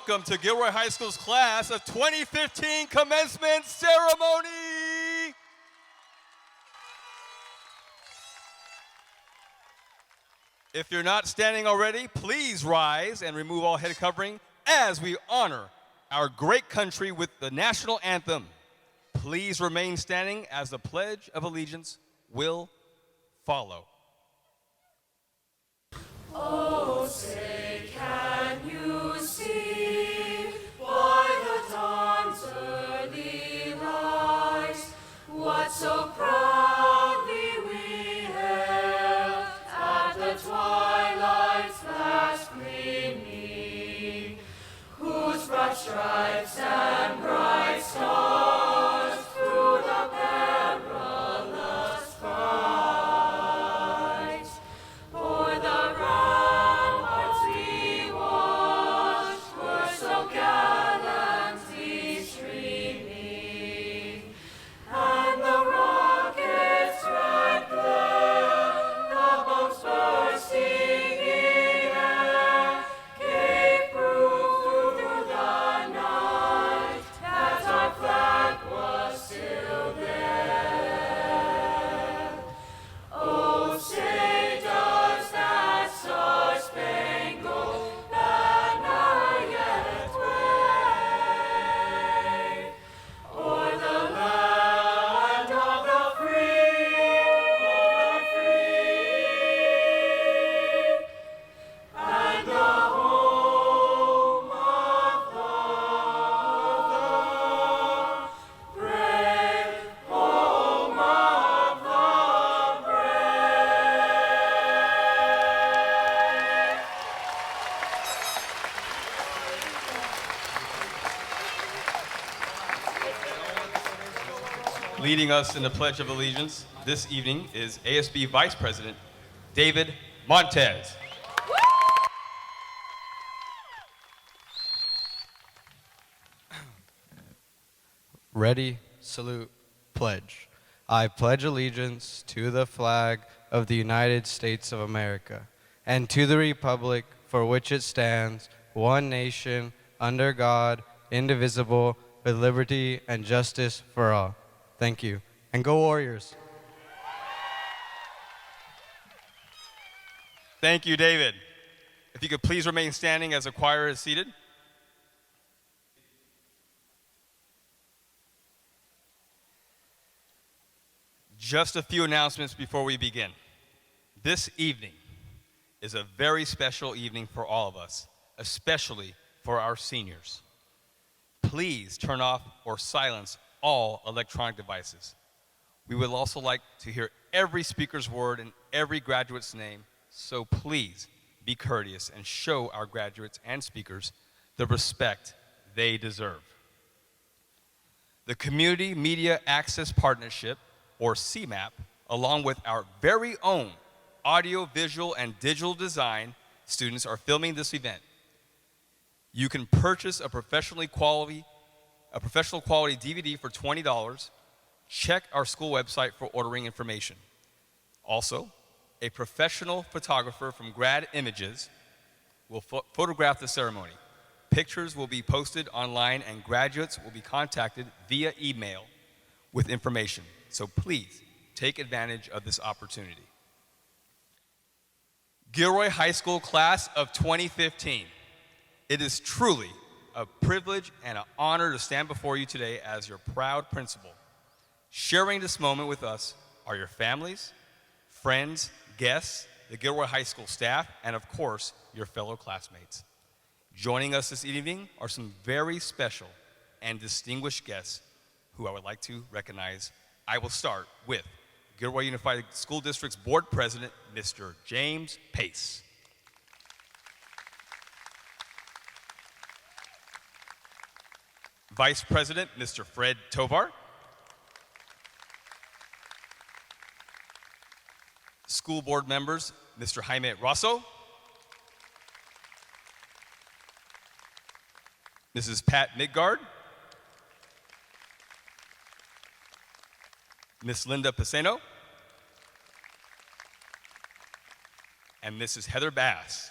welcome to Gilroy High School's class of 2015 commencement ceremony. If you're not standing already, please rise and remove all head covering as we honor our great country with the national anthem. Please remain standing as the Pledge of Allegiance will follow. Oh, say, can you see by the dawn's early rise what so proudly we hailed at the twilight's last gleaming, whose broad stripes and bright stars through the perilous fight o'er the ramparts we watched were so gallantly streaming, and the rocket's red glare, the bombs bursting in air, gave proof through the night that our flag was still there. Oh, say does that star-spangled banner yet wave o'er the land of the free, and the home of the brave, home of the Leading us in the Pledge of Allegiance this evening is ASB Vice President David Montez. Ready, salute, pledge. I pledge allegiance to the flag of the United States of America and to the republic for which it stands, one nation, under God, indivisible, with liberty and justice for all. Thank you. And go Warriors. Thank you, David. If you could please remain standing as the choir is seated. Just a few announcements before we begin. This evening is a very special evening for all of us, especially for our seniors. Please turn off or silence all electronic devices. We would also like to hear every speaker's word and every graduate's name, so please be courteous and show our graduates and speakers the respect they deserve. The Community Media Access Partnership, or CMAP, along with our very own audio, visual, and digital design students are filming this event. You can purchase a professional quality DVD for $20. Check our school website for ordering information. Also, a professional photographer from Grad Images will photograph the ceremony. Pictures will be posted online and graduates will be contacted via email with information. So please take advantage of this opportunity. Gilroy High School class of 2015. It is truly a privilege and an honor to stand before you today as your proud principal. Sharing this moment with us are your families, friends, guests, the Gilroy High School staff, and of course, your fellow classmates. Joining us this evening are some very special and distinguished guests who I would like to recognize. I will start with Gilroy Unified School District's Board President, Mr. James Pace. Vice President, Mr. Fred Tovar. School Board members, Mr. Jaime Rosso. Mrs. Pat Midgard. Miss Linda Paceno. And Mrs. Heather Bass.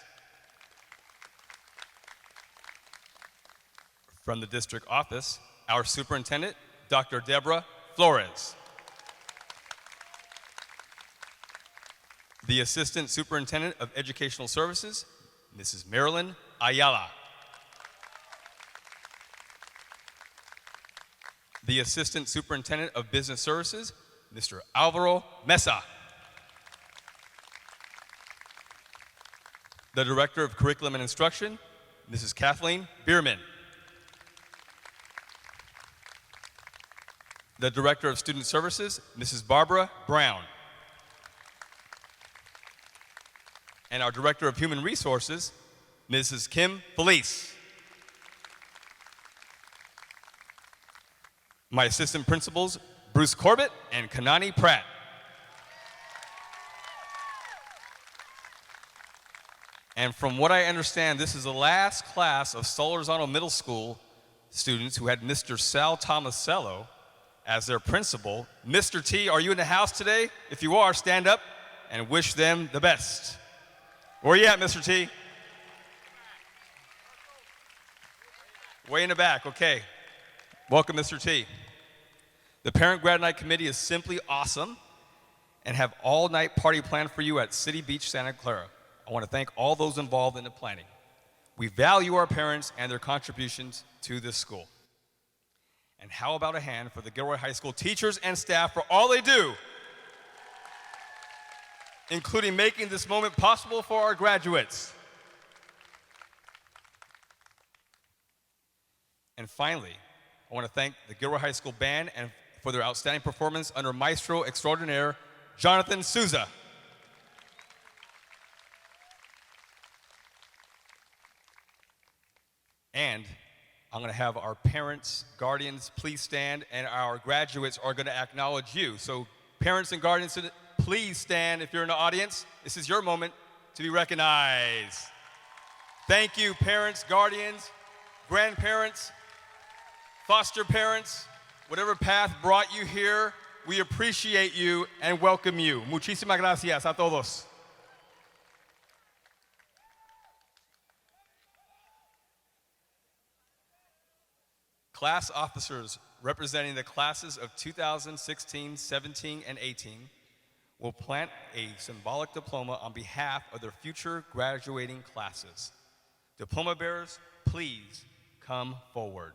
From the district office, our superintendent, Dr. Deborah Flores. The Assistant Superintendent of Educational Services, Mrs. Marilyn Ayala. The Assistant Superintendent of Business Services, Mr. Alvaro Mesa. The Director of Curriculum and Instruction, Mrs. Kathleen Bierman. The Director of Student Services, Mrs. Barbara Brown. And our Director of Human Resources, Mrs. Kim Felice. My assistant principals, Bruce Corbett and Kanani Pratt. And from what I understand, this is the last class of Solorzano Middle School students who had Mr. Sal Tomasello as their principal. Mr. T, are you in the house today? If you are, stand up and wish them the best. Where are you at, Mr. T? Way in the back, okay. Welcome, Mr. T. The Parent Grad Night Committee is simply awesome and have all-night party planned for you at City Beach, Santa Clara. I want to thank all those involved in the planning. We value our parents and their contributions to this school. And how about a hand for the Gilroy High School teachers and staff for all they do, including making this moment possible for our graduates. And finally, I want to thank the Gilroy High School Band and for their outstanding performance under Maestro Extraordinaire, Jonathan Souza. And I'm going to have our parents, guardians, please stand, and our graduates are going to acknowledge you. So parents and guardians, please stand if you're in the audience. This is your moment to be recognized. Thank you, parents, guardians, grandparents, foster parents, whatever path brought you here. We appreciate you and welcome you. Muchísimas gracias a todos. Class officers representing the classes of 2016, 17, and 18 will plant a symbolic diploma on behalf of their future graduating classes. Diploma bearers, please come forward.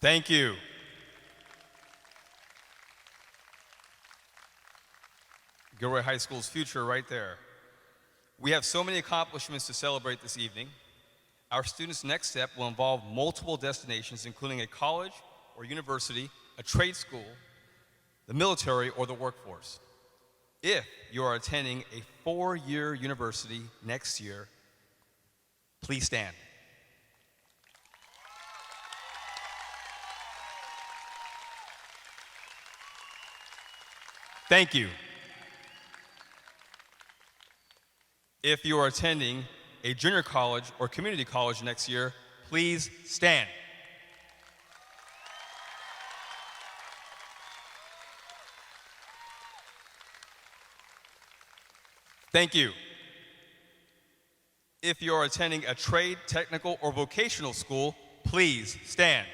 Thank you. Gilroy High School's future right there. We have so many accomplishments to celebrate this evening. Our students' next step will involve multiple destinations, including a college or university, a trade school, the military, or the workforce. If you are attending a 4-year university next year, please stand. Thank you. If you are attending a junior college or community college next year, please stand. Thank you. If you are attending a trade, technical, or vocational school, please stand.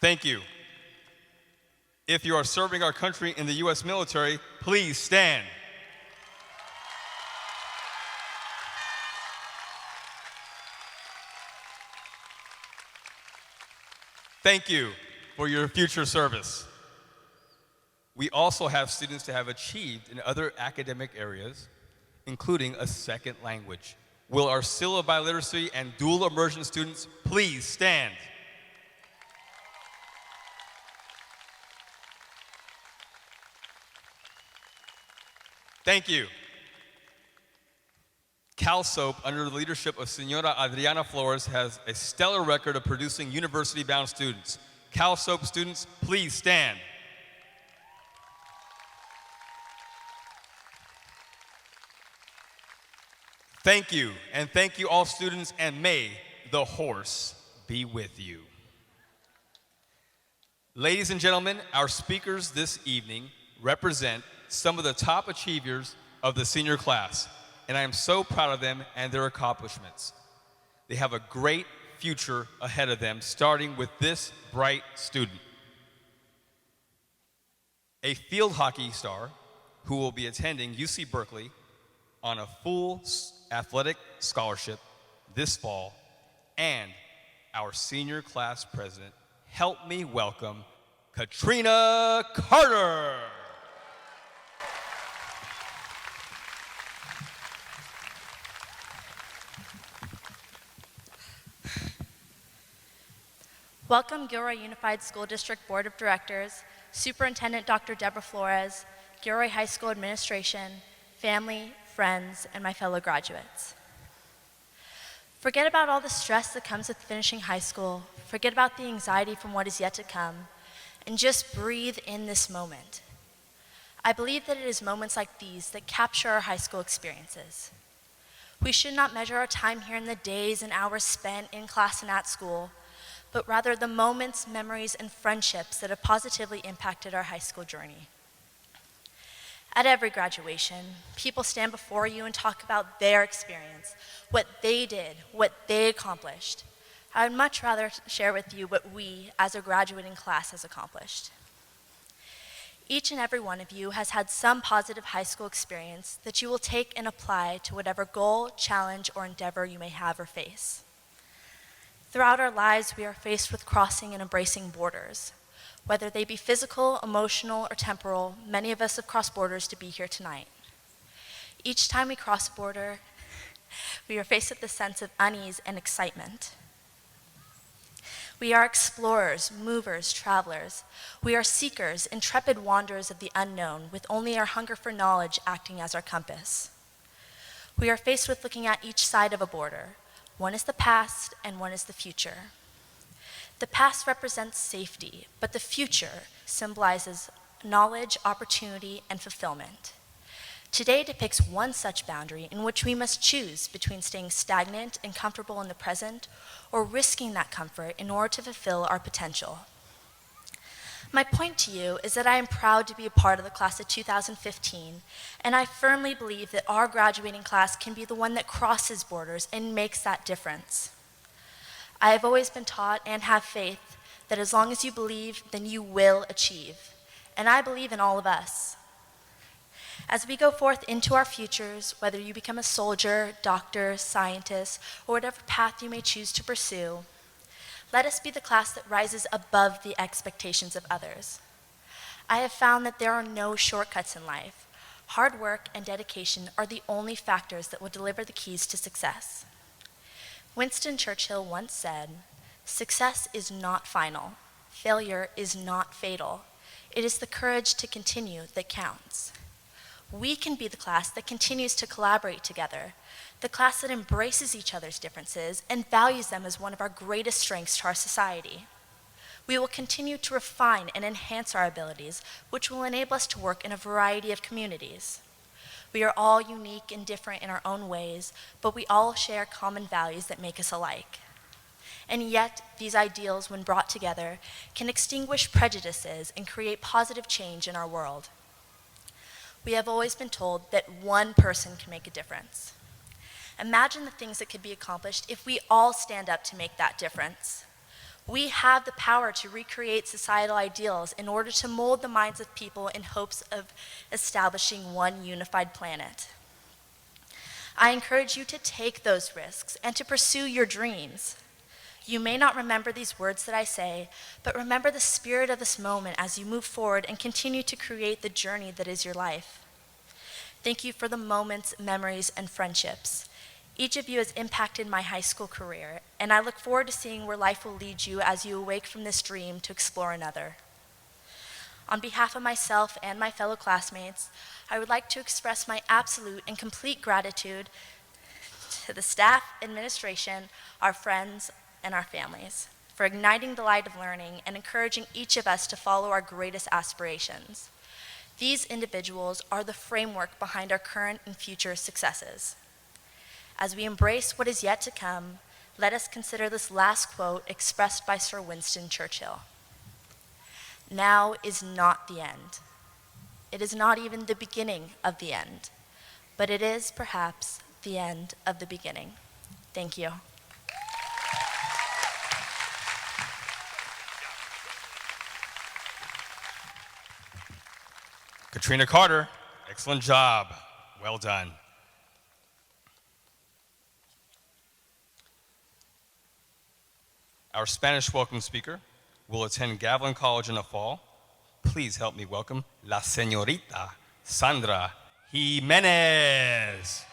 Thank you. If you are serving our country in the U.S. military, please stand. Thank you for your future service. We also have students that have achieved in other academic areas, including a second language. Will our Scylla biliteracy and dual immersion students please stand? Thank you. Cal Soap, under the leadership of Senora Adriana Flores, has a stellar record of producing university-bound students. Cal Soap students, please stand. Thank you, and thank you all students, and may the horse be with you. Ladies and gentlemen, our speakers this evening represent some of the top achievers of the senior class, and I am so proud of them and their accomplishments. They have a great future ahead of them, starting with this bright student. A field hockey star who will be attending UC Berkeley on a full athletic scholarship this fall, and our senior class president. Help me welcome Katrina Carter. Welcome Gilroy Unified School District Board of Directors, Superintendent Dr. Deborah Flores, Gilroy High School Administration, family, friends, and my fellow graduates. Forget about all the stress that comes with finishing high school, forget about the anxiety from what is yet to come, and just breathe in this moment. I believe that it is moments like these that capture our high school experiences. We should not measure our time here in the days and hours spent in class and at school, but rather the moments, memories, and friendships that have positively impacted our high school journey. At every graduation, people stand before you and talk about their experience, what they did, what they accomplished. I would much rather share with you what we, as a graduating class, has accomplished. Each and every one of you has had some positive high school experience that you will take and apply to whatever goal, challenge, or endeavor you may have or face. Throughout our lives, we are faced with crossing and embracing borders. Whether they be physical, emotional, or temporal, many of us have crossed borders to be here tonight. Each time we cross a border, we are faced with a sense of unease and excitement. We are explorers, movers, travelers. We are seekers, intrepid wanderers of the unknown, with only our hunger for knowledge acting as our compass. We are faced with looking at each side of a border. One is the past, and one is the future. The past represents safety, but the future symbolizes knowledge, opportunity, and fulfillment. Today depicts one such boundary in which we must choose between staying stagnant and comfortable in the present or risking that comfort in order to fulfill our potential. My point to you is that I am proud to be a part of the class of 2015, and I firmly believe that our graduating class can be the one that crosses borders and makes that difference. I have always been taught and have faith that as long as you believe, then you will achieve. And I believe in all of us. As we go forth into our futures, whether you become a soldier, doctor, scientist, or whatever path you may choose to pursue, let us be the class that rises above the expectations of others. I have found that there are no shortcuts in life. Hard work and dedication are the only factors that will deliver the keys to success. Winston Churchill once said, "Success is not final. Failure is not fatal. It is the courage to continue that counts." We can be the class that continues to collaborate together, the class that embraces each other's differences and values them as one of our greatest strengths to our society. We will continue to refine and enhance our abilities, which will enable us to work in a variety of communities. We are all unique and different in our own ways, but we all share common values that make us alike. And yet, these ideals, when brought together, can extinguish prejudices and create positive change in our world. We have always been told that one person can make a difference. Imagine the things that could be accomplished if we all stand up to make that difference. We have the power to recreate societal ideals in order to mold the minds of people in hopes of establishing one unified planet. I encourage you to take those risks and to pursue your dreams. You may not remember these words that I say, but remember the spirit of this moment as you move forward and continue to create the journey that is your life. Thank you for the moments, memories, and friendships. Each of you has impacted my high school career, and I look forward to seeing where life will lead you as you awake from this dream to explore another. On behalf of myself and my fellow classmates, I would like to express my absolute and complete gratitude to the staff, administration, our friends, and our families for igniting the light of learning and encouraging each of us to follow our greatest aspirations. These individuals are the framework behind our current and future successes. As we embrace what is yet to come, let us consider this last quote expressed by Sir Winston Churchill. Now is not the end. It is not even the beginning of the end, but it is perhaps the end of the beginning. Thank you. Katrina Carter, excellent job. Well done. Our Spanish welcome speaker will attend Gavilan College in the fall. Please help me welcome La Señorita Sandra Jimenez.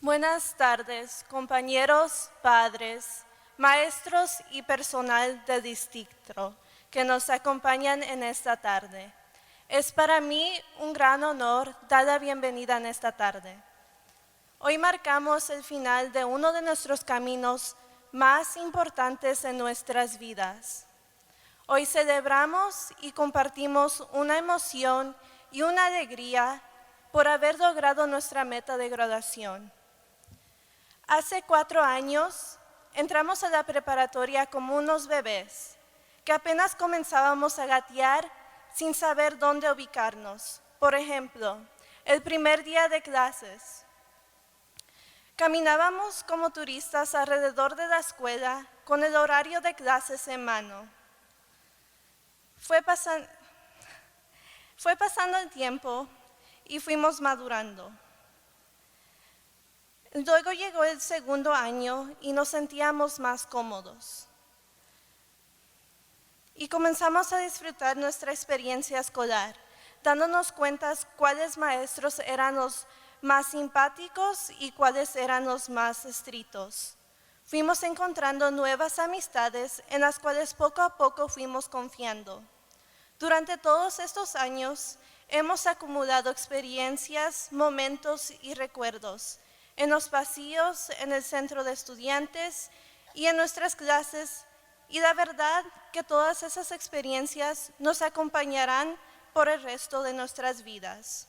Buenas tardes, compañeros, padres, maestros y personal del distrito que nos acompañan en esta tarde. Es para mí un gran honor dar la bienvenida en esta tarde. Hoy marcamos el final de uno de nuestros caminos más importantes en nuestras vidas. Hoy celebramos y compartimos una emoción y una alegría por haber logrado nuestra meta de graduación. Hace 4 años entramos a la preparatoria como unos bebés que apenas comenzábamos a gatear sin saber dónde ubicarnos. Por ejemplo, el primer día de clases. Caminábamos como turistas alrededor de la escuela con el horario de clases en mano. Fue pasando el tiempo y fuimos madurando. Luego llegó el segundo año y nos sentíamos más cómodos. Y comenzamos a disfrutar nuestra experiencia escolar, dándonos cuenta cuáles maestros eran los más simpáticos y cuáles eran los más estrictos. Fuimos encontrando nuevas amistades en las cuales poco a poco fuimos confiando. Durante todos estos años hemos acumulado experiencias, momentos y recuerdos en los pasillos, en el centro de estudiantes y en nuestras clases, y la verdad que todas esas experiencias nos acompañarán por el resto de nuestras vidas.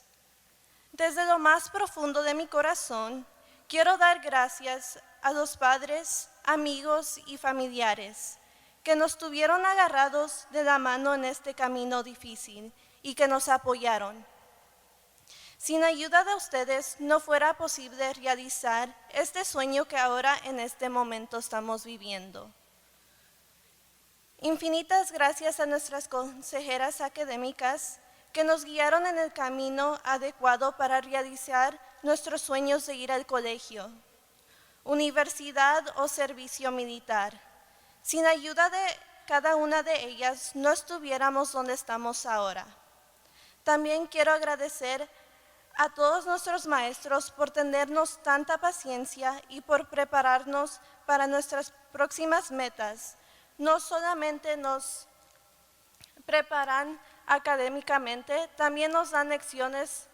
Desde lo más profundo de mi corazón, quiero dar gracias a los padres, amigos y familiares que nos tuvieron agarrados de la mano en este camino difícil y que nos apoyaron. Sin ayuda de ustedes no fuera posible realizar este sueño que ahora en este momento estamos viviendo. Infinitas gracias a nuestras consejeras académicas que nos guiaron en el camino adecuado para realizar nuestros sueños de ir al colegio, universidad o servicio militar. Sin ayuda de cada una de ellas no estuviéramos donde estamos ahora. También quiero agradecer a todos nuestros maestros por tenernos tanta paciencia y por prepararnos para nuestras próximas metas. No solamente nos preparan académicamente, también nos dan lecciones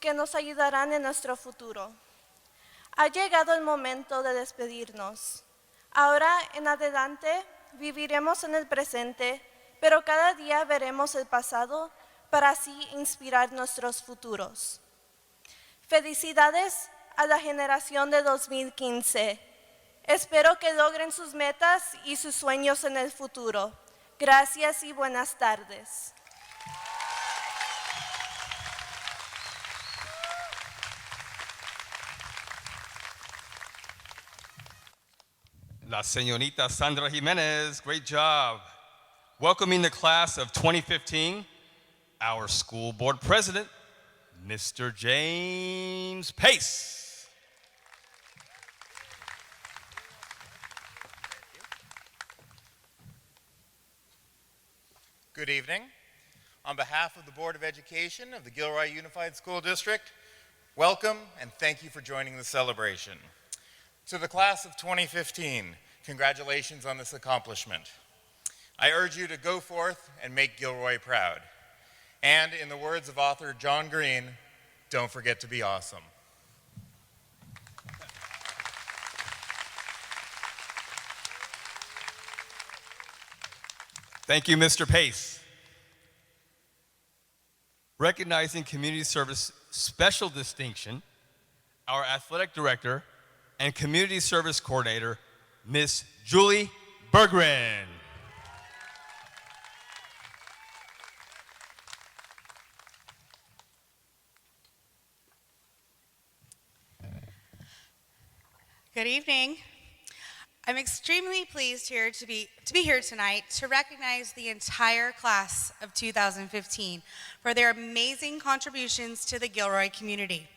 que nos ayudarán en nuestro futuro. Ha llegado el momento de despedirnos. Ahora en adelante viviremos en el presente, pero cada día veremos el pasado para así inspirar nuestros futuros. Felicidades a la generación de 2015. Espero que logren sus metas y sus sueños en el futuro. Gracias y buenas tardes. La Señorita Sandra Jimenez, great job. Welcoming the class of 2015, our school board president, Mr. James Pace. Good evening. On behalf of the Board of Education of the Gilroy Unified School District, Welcome, and thank you for joining the celebration. To the class of 2015, congratulations on this accomplishment. I urge you to go forth and make Gilroy proud. And in the words of author John Green, don't forget to be awesome. Thank you, Mr. Pace. Recognizing community service special distinction, our athletic director and community service coordinator, Miss Julie Berggren. Good evening. I'm extremely pleased to be here tonight to recognize the entire class of 2015 for their amazing contributions to the Gilroy community.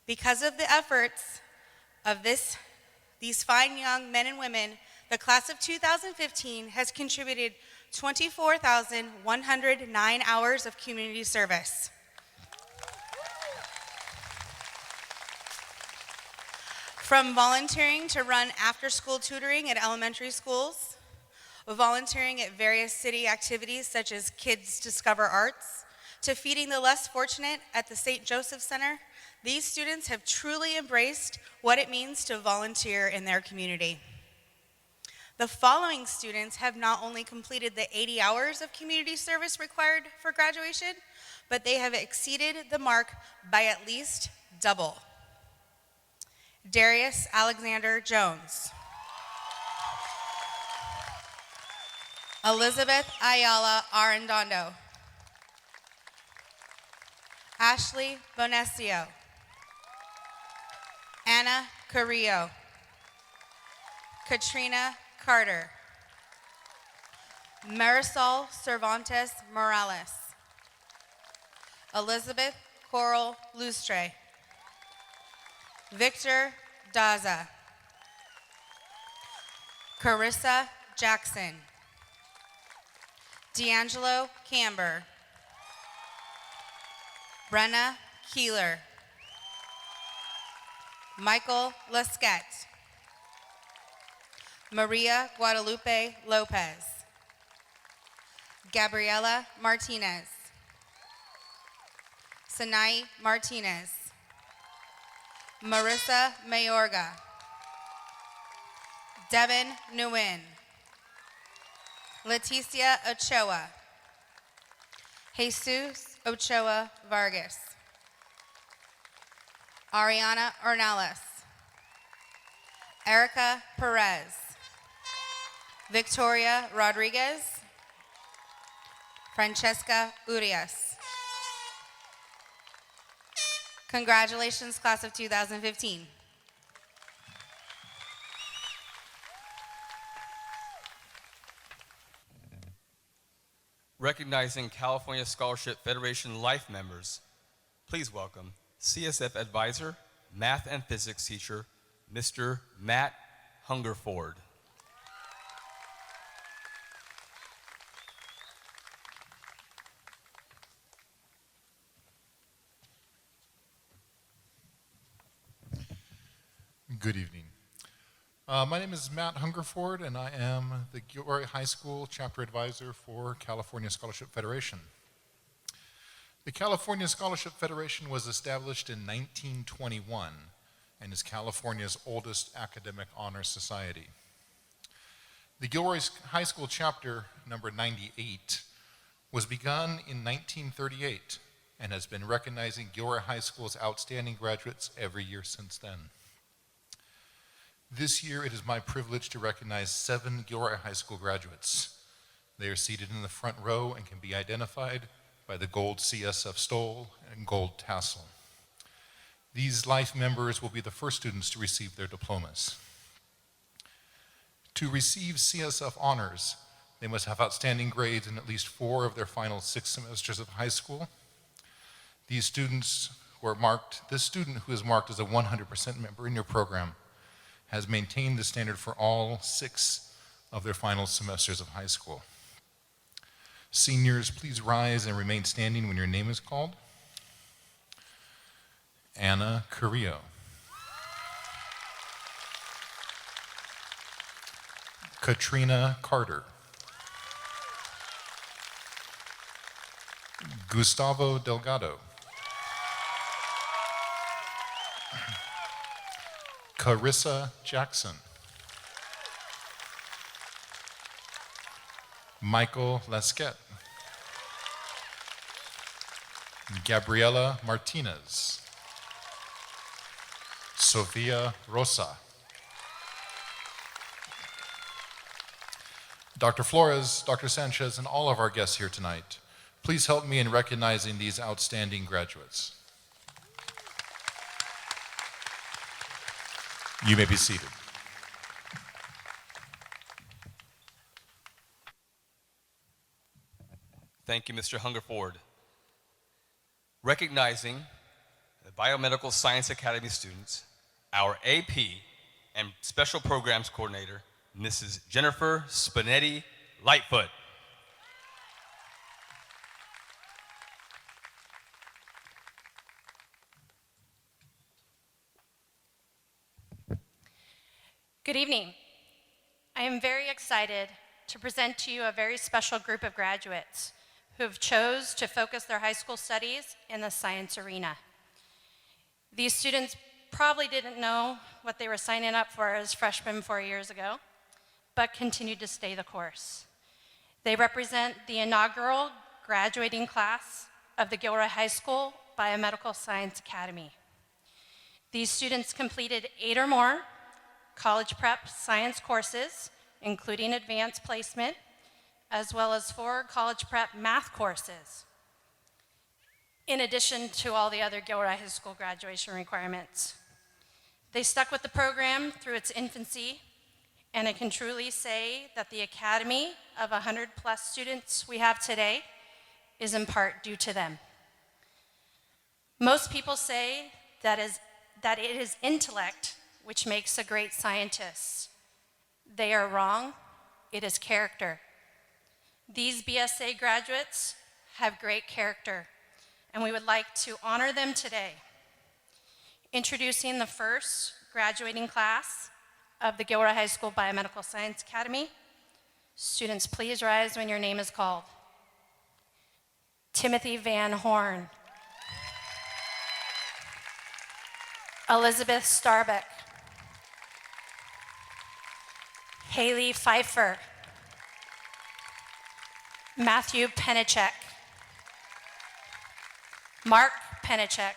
Because of the efforts of these fine young men and women, the class of 2015 has contributed 24,109 hours of community service. From volunteering to run after-school tutoring at elementary schools, volunteering at various city activities such as Kids Discover Arts, to feeding the less fortunate at the St. Joseph Center, these students have truly embraced what it means to volunteer in their community. The following students have not only completed the 80 hours of community service required for graduation, but they have exceeded the mark by at least double. Darius Alexander Jones. Elizabeth Ayala Arredondo. Ashley Bonesio. Anna Carrillo. Katrina Carter. Marisol Cervantes Morales. Elizabeth Coral Lustre. Victor Daza. Carissa Jackson. D'Angelo Camber. Brenna Keeler. Michael Lesquette. Maria Guadalupe Lopez. Gabriela Martinez. Sinai Martinez. Marissa Mayorga. Devin Nguyen. Leticia Ochoa. Jesus Ochoa Vargas. Ariana Ornelas. Erica Perez. Victoria Rodriguez. Francesca Urias. Congratulations, class of 2015. Recognizing California Scholarship Federation Life members, please welcome CSF Advisor, Math and Physics teacher, Mr. Matt Hungerford. Good evening. My name is Matt Hungerford, and I am the Gilroy High School Chapter Advisor for California Scholarship Federation. The California Scholarship Federation was established in 1921 and is California's oldest academic honor society. The Gilroy High School Chapter number 98 was begun in 1938 and has been recognizing Gilroy High School's outstanding graduates every year since then. This year, it is my privilege to recognize 7 Gilroy High School graduates. They are seated in the front row and can be identified by the gold CSF stole and gold tassel. These life members will be the first students to receive their diplomas. To receive CSF honors, they must have outstanding grades in at least 4 of their final 6 semesters of high school. These students who are marked, this student who is marked as a 100% member in your program has maintained the standard for all 6 of their final semesters of high school. Seniors, please rise and remain standing when your name is called. Anna Carrillo. Katrina Carter. Gustavo Delgado. Carissa Jackson. Michael Lesquet. Gabriela Martinez. Sofia Rosa. Dr. Flores, Dr. Sanchez, and all of our guests here tonight, please help me in recognizing these outstanding graduates. You may be seated. Thank you, Mr. Hungerford. Recognizing the Biomedical Science Academy students, our AP and Special Programs Coordinator, Mrs. Jennifer Spinetti Lightfoot. Good evening. I am very excited to present to you a very special group of graduates who have chose to focus their high school studies in the science arena. These students probably didn't know what they were signing up for as freshmen 4 years ago, but continued to stay the course. They represent the inaugural graduating class of the Gilroy High School Biomedical Science Academy. These students completed 8 or more college prep science courses, including advanced placement, as well as 4 college prep math courses, in addition to all the other Gilroy High School graduation requirements. They stuck with the program through its infancy, and I can truly say that the Academy of 100+ students we have today is in part due to them. Most people say that it is intellect which makes a great scientist. They are wrong. It is character. These BSA graduates have great character, and we would like to honor them today. Introducing the first graduating class of the Gilroy High School Biomedical Science Academy. Students, please rise when your name is called. Timothy Van Horn. Elizabeth Starbuck. Haley Pfeiffer. Matthew Penichek. Mark Penichek.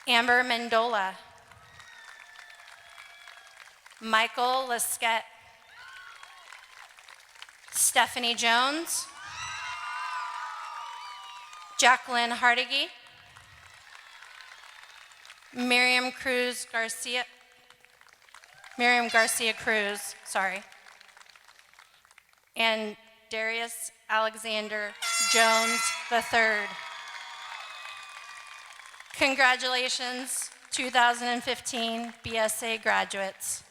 Amber Mendola. Michael Lesquet. Stephanie Jones. Jacqueline Hardigy. Miriam Garcia Cruz, sorry. And Darius Alexander Jones III. Congratulations, 2015 BSA graduates.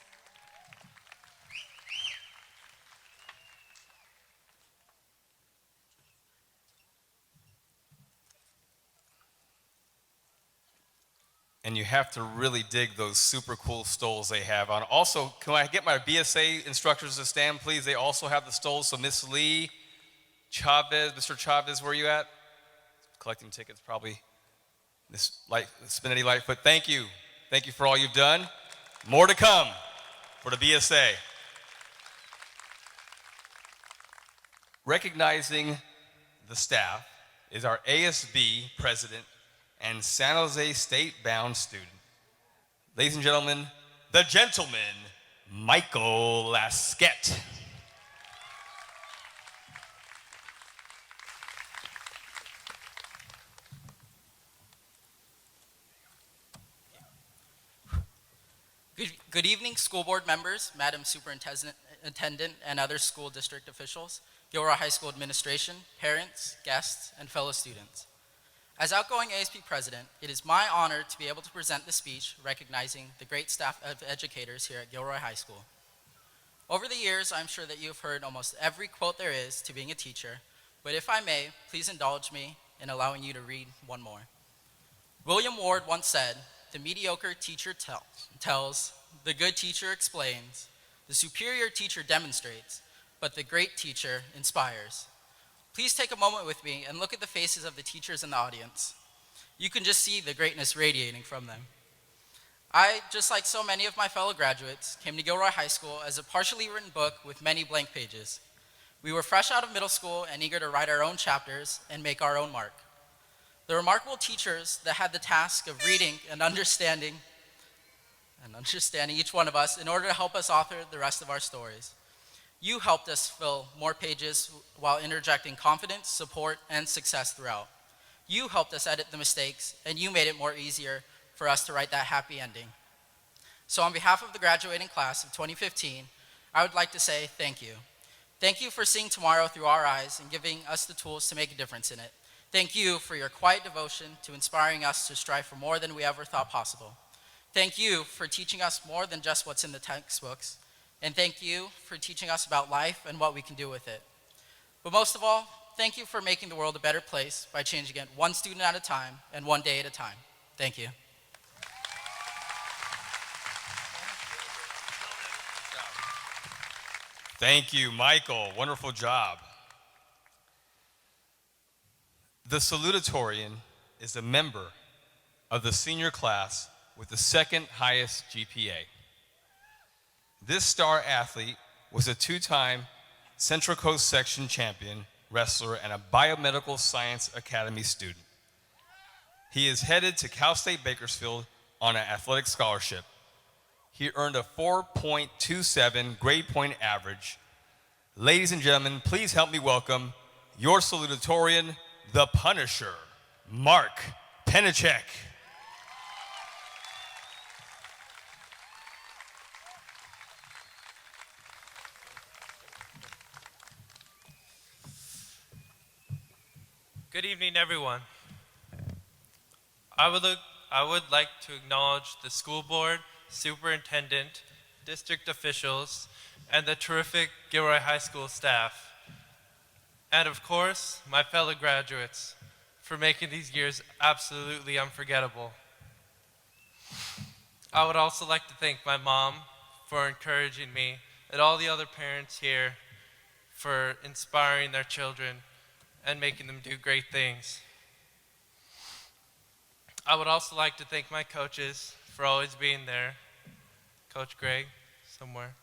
And you have to really dig those super cool stoles they have on. Also, can I get my BSA instructors to stand, please? They also have the stoles. So Miss Lee, Chavez, Mr. Chavez, where are you at? Collecting tickets, probably. Miss Spinetti Lightfoot, thank you. Thank you for all you've done. More to come for the BSA. Recognizing the staff is our ASB president and San Jose State-bound student. Ladies and gentlemen, the gentleman, Michael Lasquette. Good evening, school board members, Madam Superintendent, and other school district officials, Gilroy High School administration, parents, guests, and fellow students. As outgoing ASP president, it is my honor to be able to present the speech recognizing the great staff of educators here at Gilroy High School. Over the years, I'm sure that you have heard almost every quote there is to being a teacher, but if I may, please indulge me in allowing you to read one more. William Ward once said, "The mediocre teacher tells, the good teacher explains, the superior teacher demonstrates, but the great teacher inspires." Please take a moment with me and look at the faces of the teachers in the audience. You can just see the greatness radiating from them. I, just like so many of my fellow graduates, came to Gilroy High School as a partially written book with many blank pages. We were fresh out of middle school and eager to write our own chapters and make our own mark. The remarkable teachers that had the task of reading and understanding each one of us in order to help us author the rest of our stories. You helped us fill more pages while interjecting confidence, support, and success throughout. You helped us edit the mistakes, and you made it more easier for us to write that happy ending. So on behalf of the graduating class of 2015, I would like to say thank you. Thank you for seeing tomorrow through our eyes and giving us the tools to make a difference in it. Thank you for your quiet devotion to inspiring us to strive for more than we ever thought possible. Thank you for teaching us more than just what's in the textbooks. And thank you for teaching us about life and what we can do with it. But most of all, thank you for making the world a better place by changing it one student at a time and one day at a time. Thank you. Thank you, Michael. Wonderful job. The Salutatorian is a member of the senior class with the second highest GPA. This star athlete was a two-time Central Coast Section champion, wrestler, and a Biomedical Science Academy student. He is headed to Cal State Bakersfield on an athletic scholarship. He earned a 4.27 grade point average. Ladies and gentlemen, please help me welcome your salutatorian, the Punisher, Mark Penacek. Good evening, everyone. I would like to acknowledge the school board, superintendent, district officials, and the terrific Gilroy High School staff. And of course, my fellow graduates for making these years absolutely unforgettable. I would also like to thank my mom for encouraging me and all the other parents here for inspiring their children and making them do great things. I would also like to thank my coaches for always being there. Coach Greg, somewhere.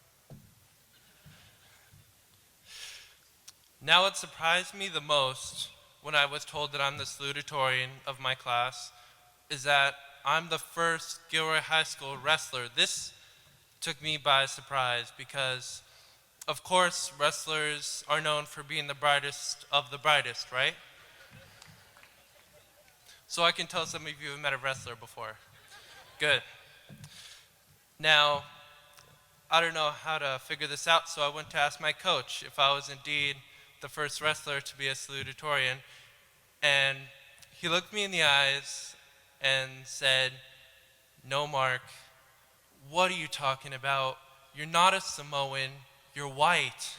Now, what surprised me the most when I was told that I'm the salutatorian of my class is that I'm the first Gilroy High School wrestler. This took me by surprise because, of course, wrestlers are known for being the brightest of the brightest, right? So I can tell some of you have met a wrestler before. Good. Now, I don't know how to figure this out, so I went to ask my coach if I was indeed the first wrestler to be a salutatorian, and he looked me in the eyes and said, "No, Mark, what are you talking about? You're not a Samoan, you're white."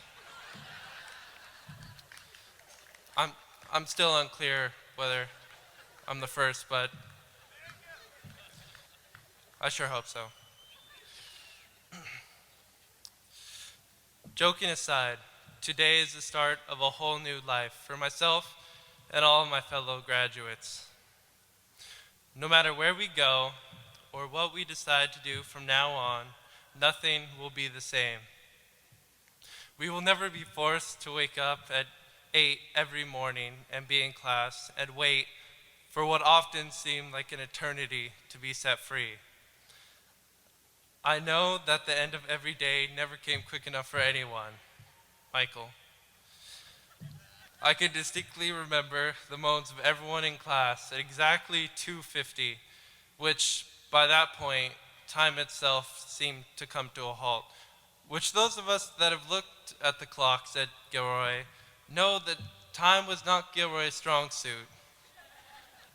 I'm still unclear whether I'm the first, but I sure hope so. Joking aside, today is the start of a whole new life for myself and all of my fellow graduates. No matter where we go or what we decide to do from now on, nothing will be the same. We will never be forced to wake up at 8 every morning and be in class and wait for what often seemed like an eternity to be set free. I know that the end of every day never came quick enough for anyone. Michael. I can distinctly remember the moans of everyone in class at exactly 2:50, which by that point, time itself seemed to come to a halt, which those of us that have looked at the clocks at Gilroy know that time was not Gilroy's strong suit.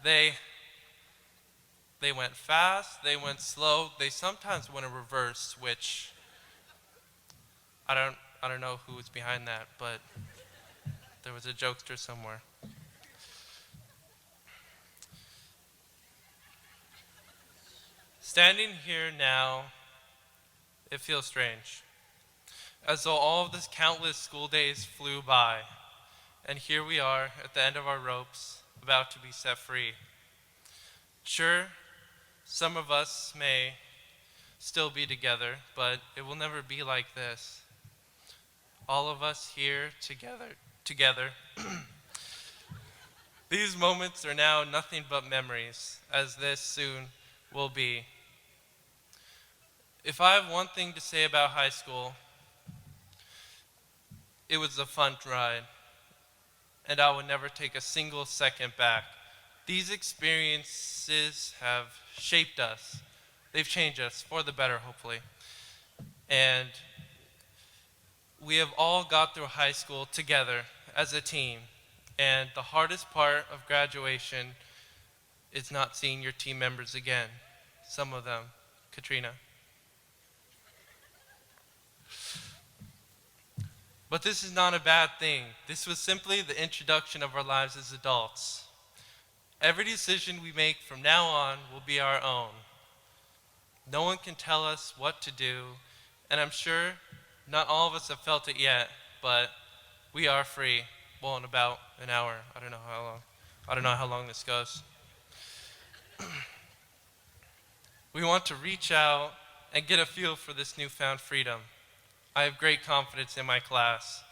They went fast, they went slow, they sometimes went in reverse, which I don't know who was behind that, but there was a jokester somewhere. Standing here now, it feels strange, as though all of the countless school days flew by, and here we are at the end of our ropes, about to be set free. Sure, some of us may still be together, but it will never be like this. All of us here together. These moments are now nothing but memories, as this soon will be. If I have one thing to say about high school, it was a fun ride, and I would never take a single second back. These experiences have shaped us. They've changed us for the better, hopefully. And we have all got through high school together as a team. And the hardest part of graduation is not seeing your team members again. Some of them, Katrina. But this is not a bad thing. This was simply the introduction of our lives as adults. Every decision we make from now on will be our own. No one can tell us what to do, and I'm sure not all of us have felt it yet, but we are free. Well, in about an hour. I don't know how long this goes. We want to reach out and get a feel for this newfound freedom. I have great confidence in my class,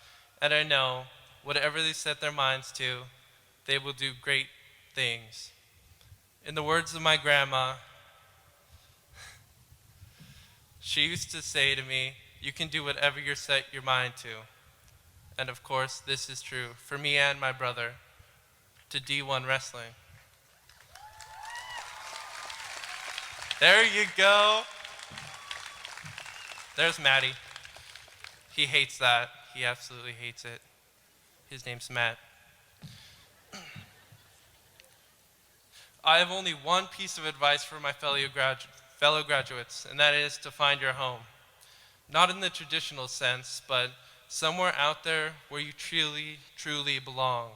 and I know whatever they set their minds to, they will do great things. In the words of my grandma, she used to say to me, "You can do whatever you set your mind to." And of course, this is true for me and my brother, to D1 Wrestling. There you go. There's Maddie. He hates that. He absolutely hates it. His name's Matt. I have only one piece of advice for my fellow graduates, and that is to find your home. Not in the traditional sense, but somewhere out there where you truly belong.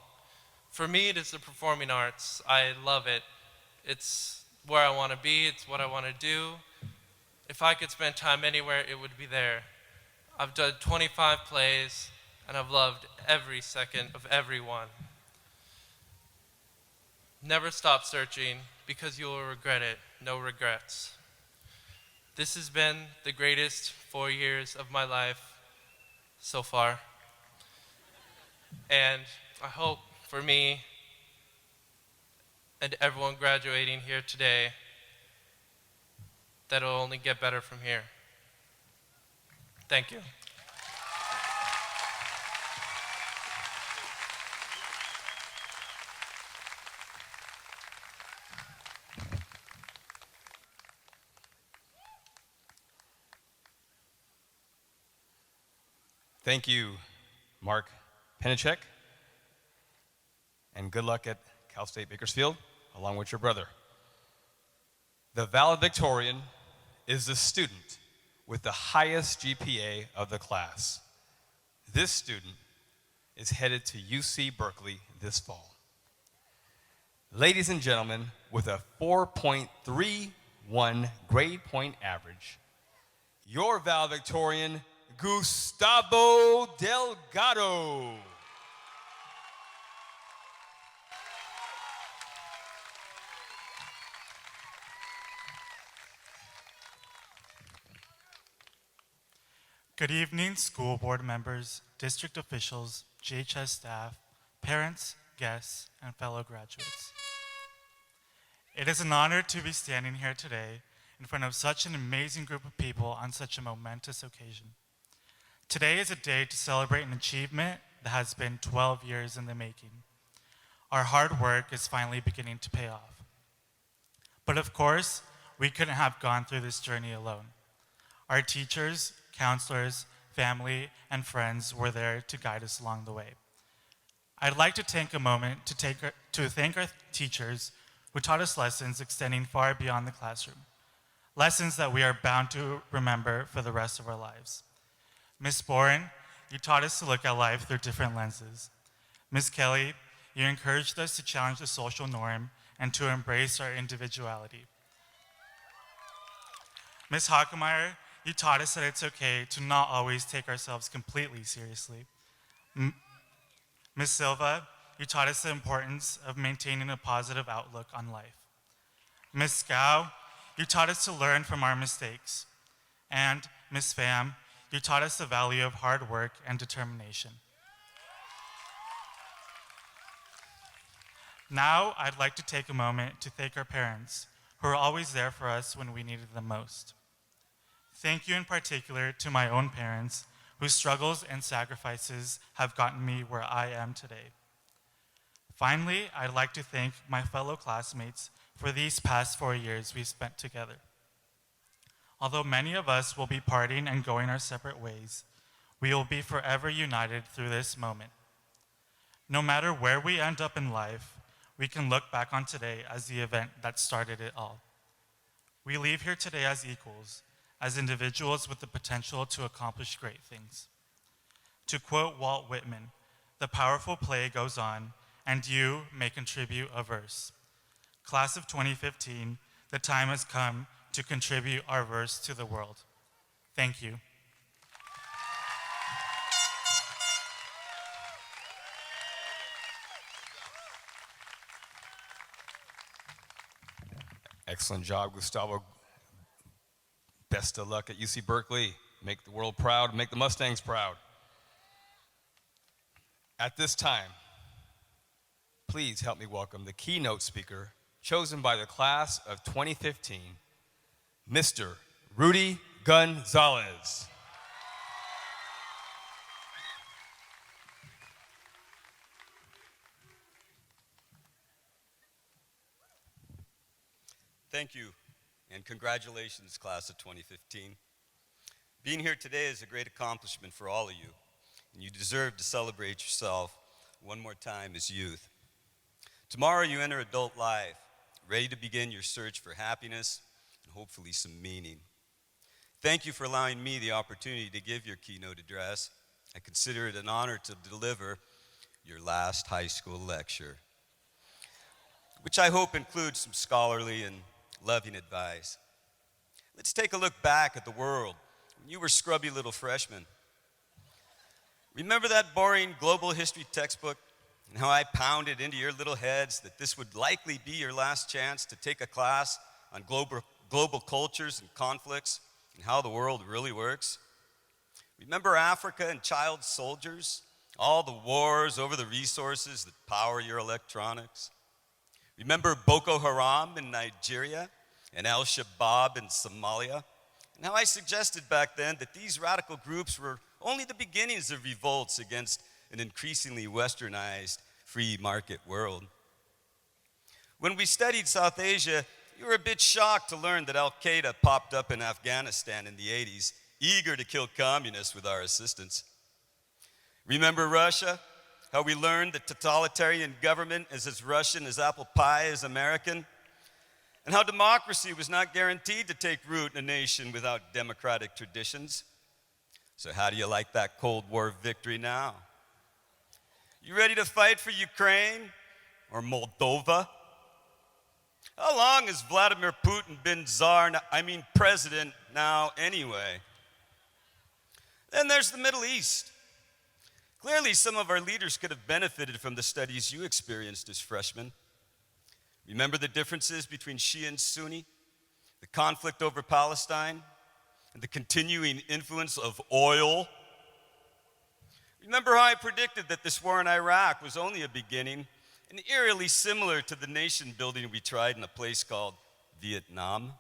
For me, it is the performing arts. I love it. It's where I want to be. It's what I want to do. If I could spend time anywhere, it would be there. I've done 25 plays, and I've loved every second of every one. Never stop searching, because you will regret it. No regrets. This has been the greatest 4 years of my life so far. And I hope for me and everyone graduating here today that it'll only get better from here. Thank you. Thank you, Mark Penacek, and good luck at Cal State Bakersfield, along with your brother. The valedictorian is the student with the highest GPA of the class. This student is headed to UC Berkeley this fall. Ladies and gentlemen, with a 4.31 grade point average, your valedictorian, Gustavo Delgado. Good evening, school board members, district officials, GHS staff, parents, guests, and fellow graduates. It is an honor to be standing here today in front of such an amazing group of people on such a momentous occasion. Today is a day to celebrate an achievement that has been 12 years in the making. Our hard work is finally beginning to pay off. But of course, we couldn't have gone through this journey alone. Our teachers, counselors, family, and friends were there to guide us along the way. I'd like to take a moment to thank our teachers who taught us lessons extending far beyond the classroom, lessons that we are bound to remember for the rest of our lives. Ms. Boren, you taught us to look at life through different lenses. Ms. Kelly, you encouraged us to challenge the social norm and to embrace our individuality. Ms. Hockemeyer, you taught us that it's okay to not always take ourselves completely seriously. Ms. Silva, you taught us the importance of maintaining a positive outlook on life. Ms. Scow, you taught us to learn from our mistakes. And Ms. Pham, you taught us the value of hard work and determination. Now, I'd like to take a moment to thank our parents, who are always there for us when we needed them most. Thank you in particular to my own parents, whose struggles and sacrifices have gotten me where I am today. Finally, I'd like to thank my fellow classmates for these past 4 years we've spent together. Although many of us will be parting and going our separate ways, we will be forever united through this moment. No matter where we end up in life, we can look back on today as the event that started it all. We leave here today as equals, as individuals with the potential to accomplish great things. To quote Walt Whitman, "The powerful play goes on, and you may contribute a verse." Class of 2015, the time has come to contribute our verse to the world. Thank you. Excellent job, Gustavo. Best of luck at UC Berkeley. Make the world proud, make the Mustangs proud. At this time, please help me welcome the keynote speaker chosen by the class of 2015, Mr. Rudy Gonzalez. Thank you, and congratulations, class of 2015. Being here today is a great accomplishment for all of you, and you deserve to celebrate yourself one more time as youth. Tomorrow you enter adult life, ready to begin your search for happiness and hopefully some meaning. Thank you for allowing me the opportunity to give your keynote address. I consider it an honor to deliver your last high school lecture, which I hope includes some scholarly and loving advice. Let's take a look back at the world when you were scrubby little freshmen. Remember that boring global history textbook and how I pounded into your little heads that this would likely be your last chance to take a class on global cultures and conflicts and how the world really works? Remember Africa and child soldiers, all the wars over the resources that power your electronics? Remember Boko Haram in Nigeria and Al-Shabaab in Somalia? And how I suggested back then that these radical groups were only the beginnings of revolts against an increasingly westernized free market world. When we studied South Asia, you were a bit shocked to learn that Al-Qaeda popped up in Afghanistan in the 80s, eager to kill communists with our assistance. Remember Russia? How we learned that totalitarian government is as Russian as apple pie is American, and how democracy was not guaranteed to take root in a nation without democratic traditions. So how do you like that Cold War victory now? You ready to fight for Ukraine or Moldova? How long has Vladimir Putin been president now anyway? Then there's the Middle East. Clearly, some of our leaders could have benefited from the studies you experienced as freshmen. Remember the differences between Shia and Sunni, the conflict over Palestine, and the continuing influence of oil? Remember how I predicted that this war in Iraq was only a beginning and eerily similar to the nation building we tried in a place called Vietnam?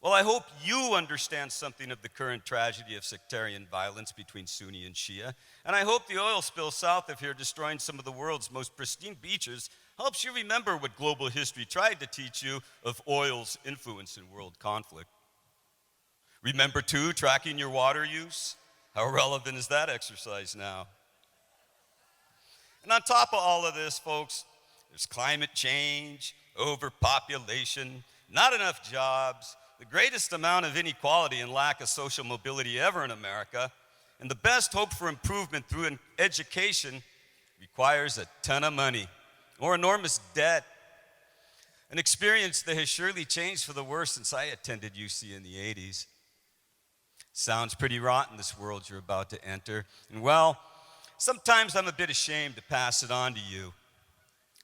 Well, I hope you understand something of the current tragedy of sectarian violence between Sunni and Shia, and I hope the oil spill south of here destroying some of the world's most pristine beaches helps you remember what global history tried to teach you of oil's influence in world conflict. Remember, too, tracking your water use? How relevant is that exercise now? And on top of all of this, folks, there's climate change, overpopulation, not enough jobs, the greatest amount of inequality and lack of social mobility ever in America, and the best hope for improvement through an education requires a ton of money or enormous debt. an experience that has surely changed for the worse since I attended UC in the 80s. Sounds pretty rotten, this world you're about to enter. And well, sometimes I'm a bit ashamed to pass it on to you.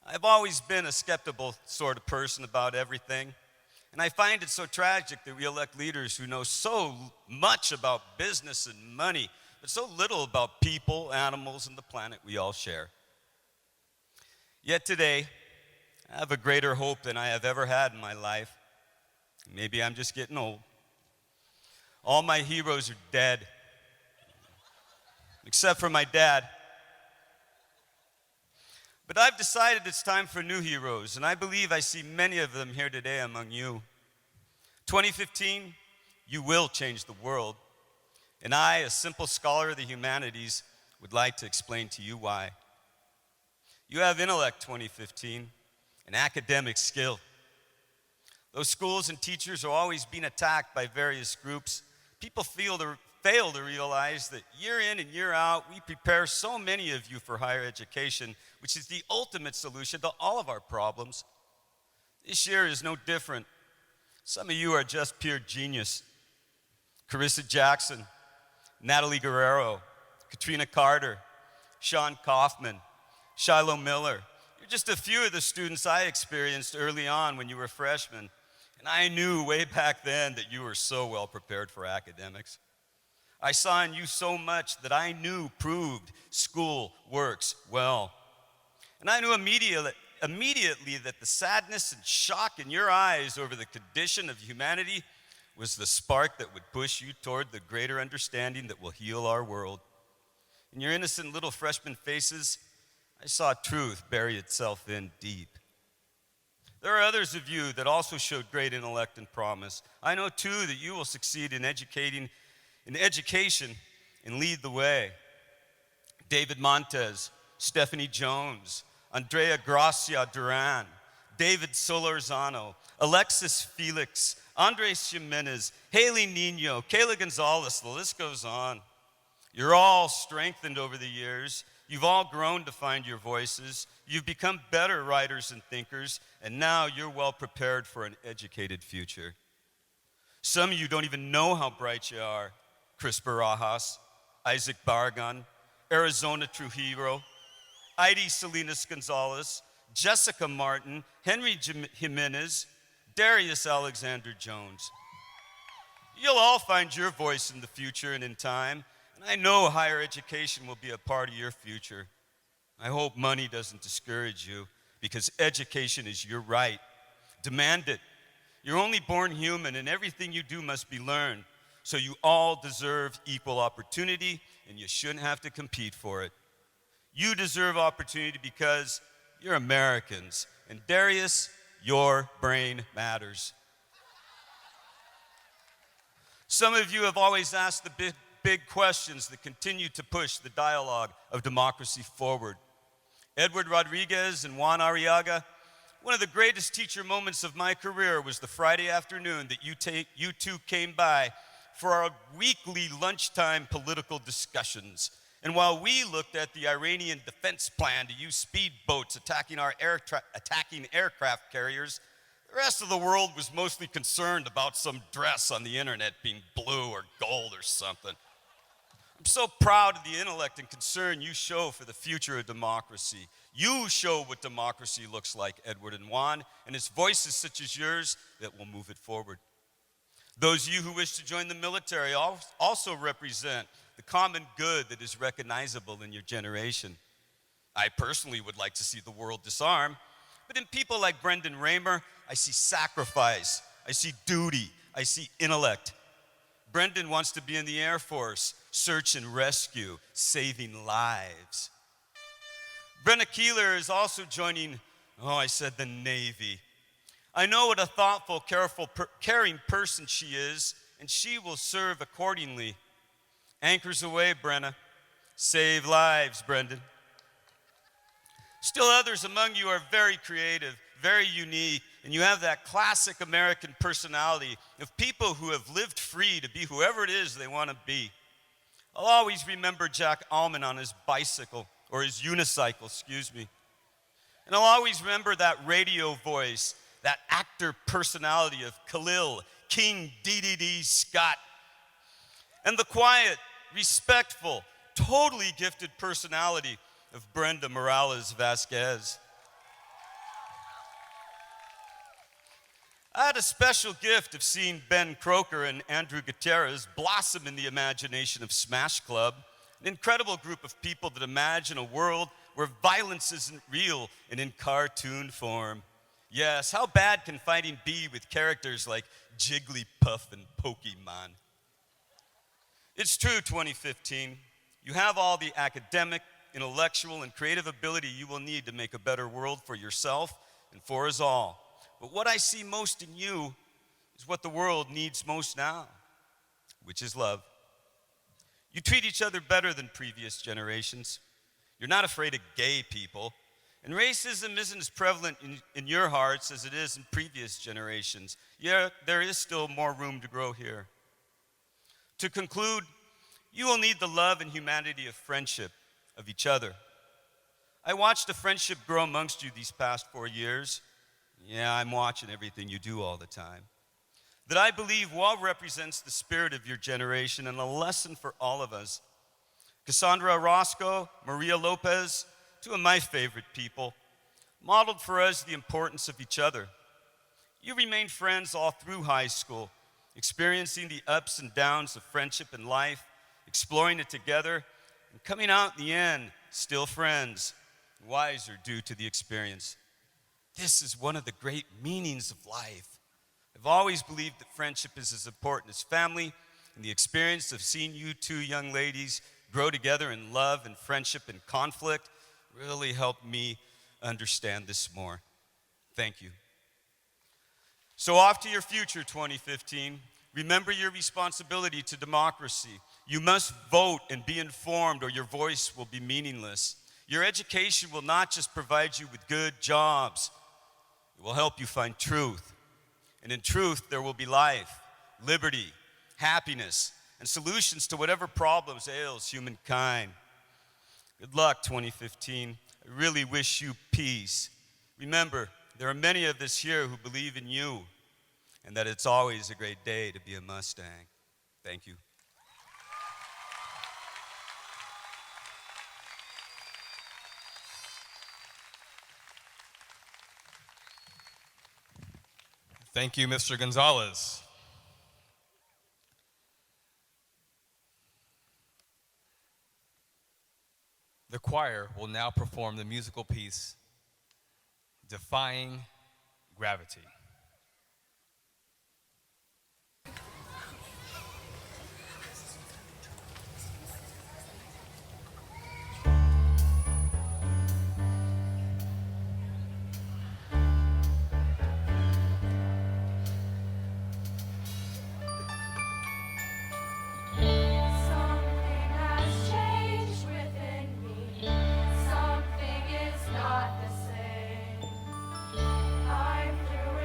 I've always been a skeptical sort of person about everything, and I find it so tragic that we elect leaders who know so much about business and money, but so little about people, animals, and the planet we all share. Yet today, I have a greater hope than I have ever had in my life. Maybe I'm just getting old. All my heroes are dead, except for my dad. But I've decided it's time for new heroes, and I believe I see many of them here today among you. 2015, you will change the world, and I, a simple scholar of the humanities, would like to explain to you why. You have intellect, 2015, and academic skill. Those schools and teachers are always being attacked by various groups. People fail to realize that year in and year out, we prepare so many of you for higher education, which is the ultimate solution to all of our problems. This year is no different. Some of you are just pure genius. Carissa Jackson, Natalie Guerrero, Katrina Carter, Sean Kaufman, Shiloh Miller. You're just a few of the students I experienced early on when you were freshmen. And I knew way back then that you were so well prepared for academics. I saw in you so much that I knew proved school works well. And I knew immediately that the sadness and shock in your eyes over the condition of humanity was the spark that would push you toward the greater understanding that will heal our world. In your innocent little freshman faces, I saw truth bury itself in deep. There are others of you that also showed great intellect and promise. I know too that you will succeed in education and lead the way. David Montez, Stephanie Jones, Andrea Gracia Duran, David Solorzano, Alexis Felix, Andres Jimenez, Haley Nino, Kayla Gonzalez, the list goes on. You're all strengthened over the years. You've all grown to find your voices. You've become better writers and thinkers, and now you're well prepared for an educated future. Some of you don't even know how bright you are. Chris Barajas, Isaac Barragan, Arizona Trujillo, Heidi Salinas Gonzalez, Jessica Martin, Henry Jimenez, Darius Alexander Jones. You'll all find your voice in the future and in time, and I know higher education will be a part of your future. I hope money doesn't discourage you, because education is your right. Demand it. You're only born human, and everything you do must be learned. So you all deserve equal opportunity, and you shouldn't have to compete for it. You deserve opportunity because you're Americans. And Darius, your brain matters. Some of you have always asked the big questions that continue to push the dialogue of democracy forward. Edward Rodriguez and Juan Arriaga, one of the greatest teacher moments of my career was the Friday afternoon that you two came by for our weekly lunchtime political discussions. And while we looked at the Iranian defense plan to use speedboats attacking aircraft carriers, the rest of the world was mostly concerned about some dress on the internet being blue or gold or something. I'm so proud of the intellect and concern you show for the future of democracy. You show what democracy looks like, Edward and Juan, and it's voices such as yours that will move it forward. Those of you who wish to join the military also represent the common good that is recognizable in your generation. I personally would like to see the world disarm, but in people like Brendan Raymer, I see sacrifice, I see duty, I see intellect. Brendan wants to be in the Air Force, search and rescue, saving lives. Brenna Keeler is also joining, the Navy. I know what a thoughtful, careful, caring person she is, and she will serve accordingly. Anchors away, Brenna. Save lives, Brendan. Still others among you are very creative, very unique, and you have that classic American personality of people who have lived free to be whoever it is they want to be. I'll always remember Jack Allman on his bicycle, or his unicycle, And I'll always remember that radio voice that actor personality of Khalil, King D.D.D. Scott, and the quiet, respectful, totally gifted personality of Brenda Morales Vasquez. I had a special gift of seeing Ben Croker and Andrew Gutierrez blossom in the imagination of Smash Club, an incredible group of people that imagine a world where violence isn't real and in cartoon form. Yes, how bad can fighting be with characters like Jigglypuff and Pokemon? It's true, 2015. You have all the academic, intellectual, and creative ability you will need to make a better world for yourself and for us all. But what I see most in you is what the world needs most now, which is love. You treat each other better than previous generations. You're not afraid of gay people. And racism isn't as prevalent in your hearts as it is in previous generations. Yeah, there is still more room to grow here. To conclude, you will need the love and humanity of friendship of each other. I watched the friendship grow amongst you these past 4 years. Yeah, I'm watching everything you do all the time. That I believe well represents the spirit of your generation and a lesson for all of us. Cassandra Orozco, Maria Lopez, two of my favorite people, modeled for us the importance of each other. You remained friends all through high school, experiencing the ups and downs of friendship and life, exploring it together, and coming out in the end, still friends, wiser due to the experience. This is one of the great meanings of life. I've always believed that friendship is as important as family, and the experience of seeing you two young ladies grow together in love and friendship and conflict really helped me understand this more. Thank you. So off to your future, 2015. Remember your responsibility to democracy. You must vote and be informed or your voice will be meaningless. Your education will not just provide you with good jobs. It will help you find truth. And in truth, there will be life, liberty, happiness, and solutions to whatever problems ails humankind. Good luck, 2015. I really wish you peace. Remember, there are many of us here who believe in you and that it's always a great day to be a Mustang. Thank you. Thank you, Mr. Gonzalez. The choir will now perform the musical piece, Defying Gravity. Something has changed within me. Something is not the same. I'm through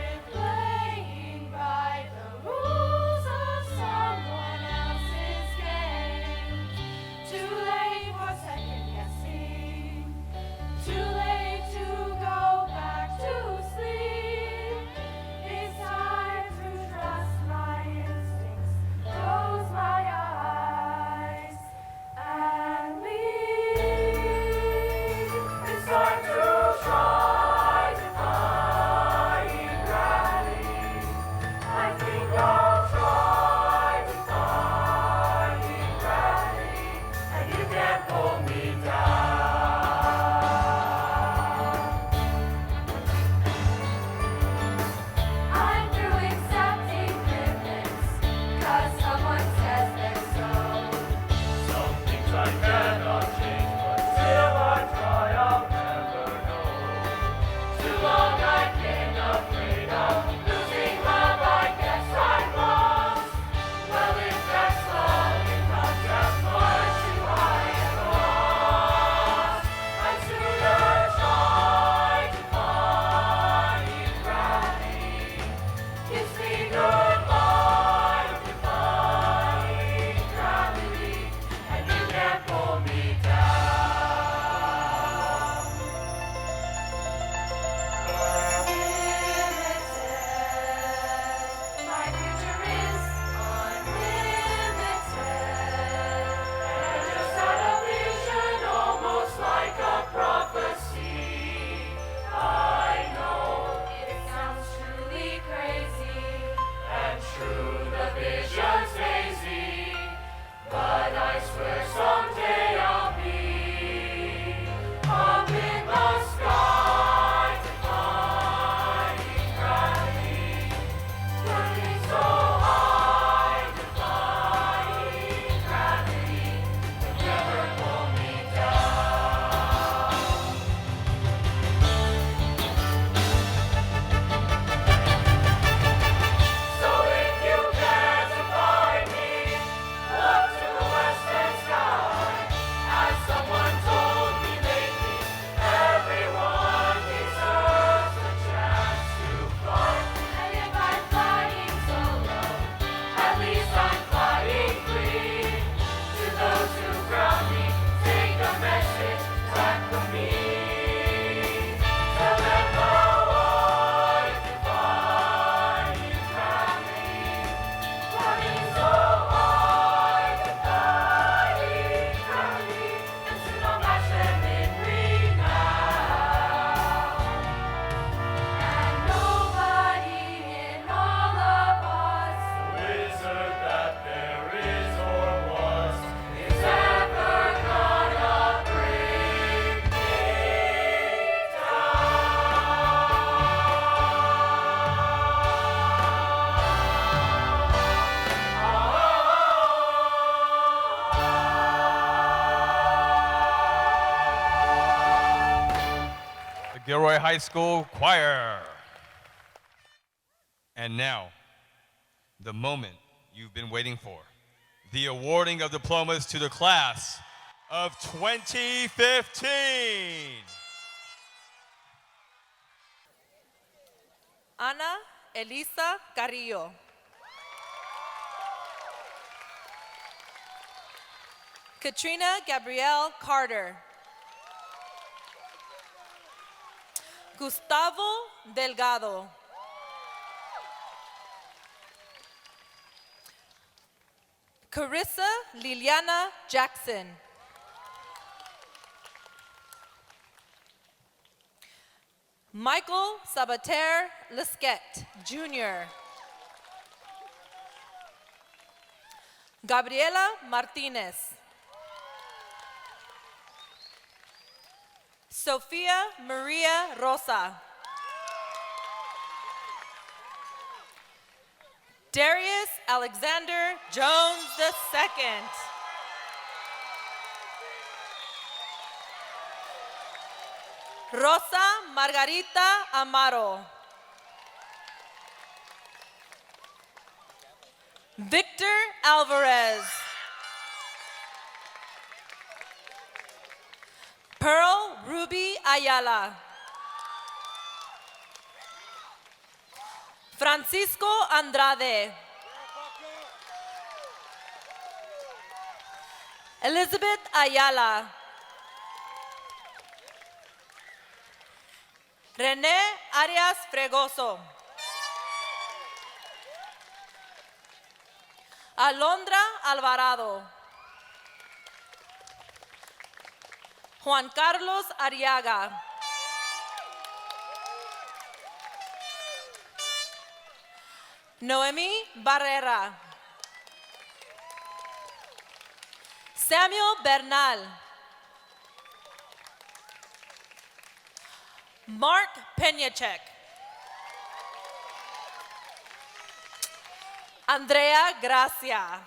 Gilroy High School Choir. And now, the moment you've been waiting for, the awarding of diplomas to the class of 2015. Ana Elisa Carrillo. Katrina Gabrielle Carter. Gustavo Delgado. Carissa Liliana Jackson. Michael Sabater Lesquet, Jr. Gabriela Martinez. Sofia Maria Rosa. Darius Alexander Jones II. Rosa Margarita Amaro. Victor Alvarez. Pearl Ruby Ayala. Francisco Andrade. Elizabeth Ayala. René Arias Fregoso. Alondra Alvarado. Juan Carlos Ariaga. Noemi Barrera. Samuel Bernal. Mark Peñachek. Andrea Gracia.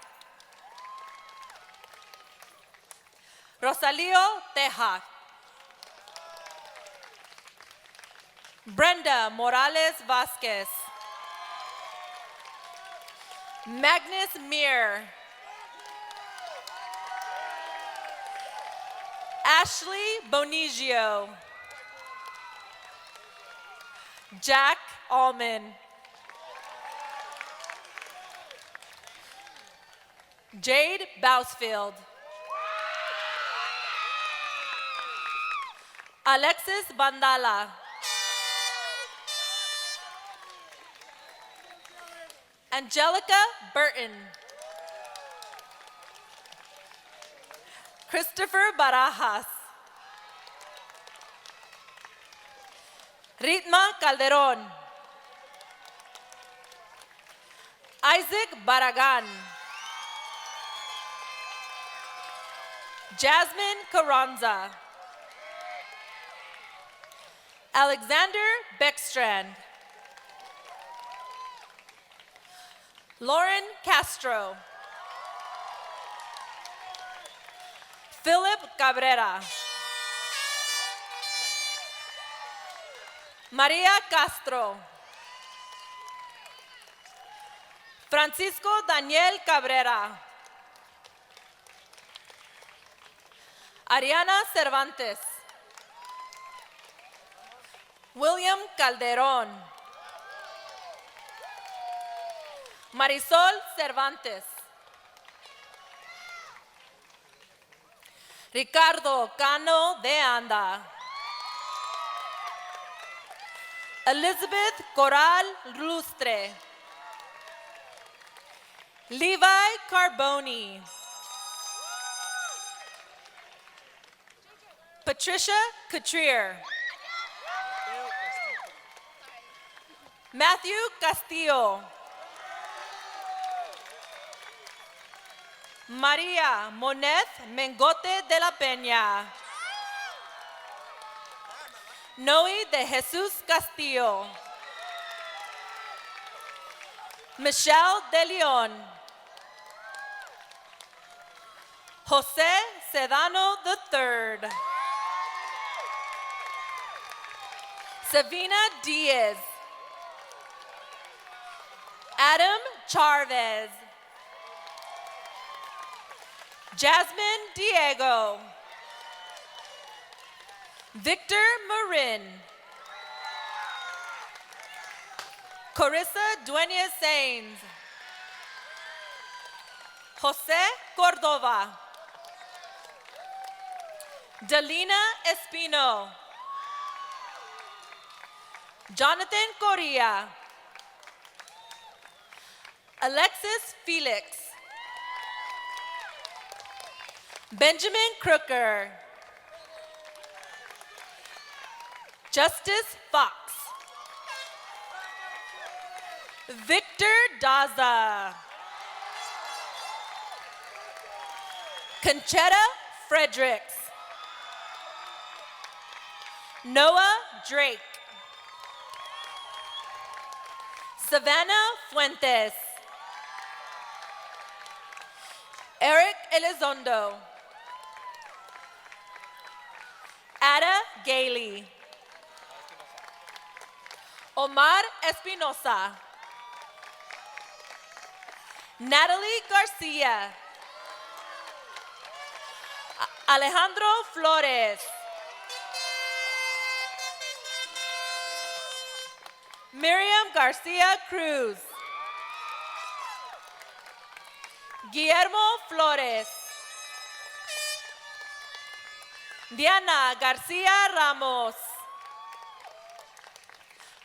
Rosalío Teja. Brenda Morales Vasquez. Magnus Meir. Ashley Bonigio. Jack Allman. Jade Bousfield. Alexis Bandala. Angelica Burton. Christopher Barajas. Ritma Calderón. Isaac Barragan. Jasmine Carranza. Alexander Beckstrand. Lauren Castro. Philip Cabrera. Maria Castro. Francisco Daniel Cabrera. Ariana Cervantes. William Calderón. Marisol Cervantes. Ricardo Cano de Anda. Elizabeth Coral Lustre. Levi Carboni. Patricia Catrier. Matthew Castillo. María Moneth Mengote de la Peña. Noe de Jesús Castillo. Michelle de Leon. José Sedano III. Savina Diaz. Adam Charvez. Jasmine Diego. Victor Marin. Carissa Dueñas Sainz. Jose Cordova. Delina Espino. Jonathan Correa. Alexis Felix. Benjamin Crooker. Justice Fox. Victor Daza. Conchetta Fredericks. Noah Drake. Savannah Fuentes. Eric Elizondo. Ada Gailey. Omar Espinosa. Natalie Garcia. Alejandro Flores. Miriam Garcia Cruz. Guillermo Flores. Diana Garcia Ramos.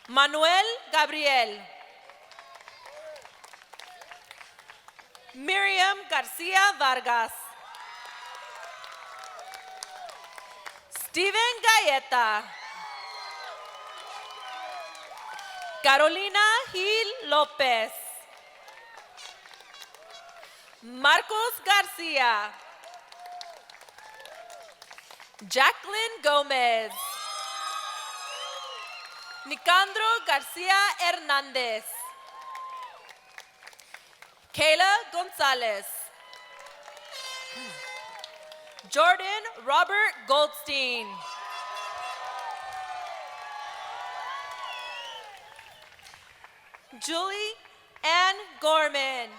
Manuel Gabriel. Miriam Garcia Vargas. Steven Galleta. Carolina Gil López. Marcos Garcia. Jacqueline Gomez. Nicandro Garcia Hernández. Kayla Gonzalez. Jordan Robert Goldstein. Julie Ann Gorman.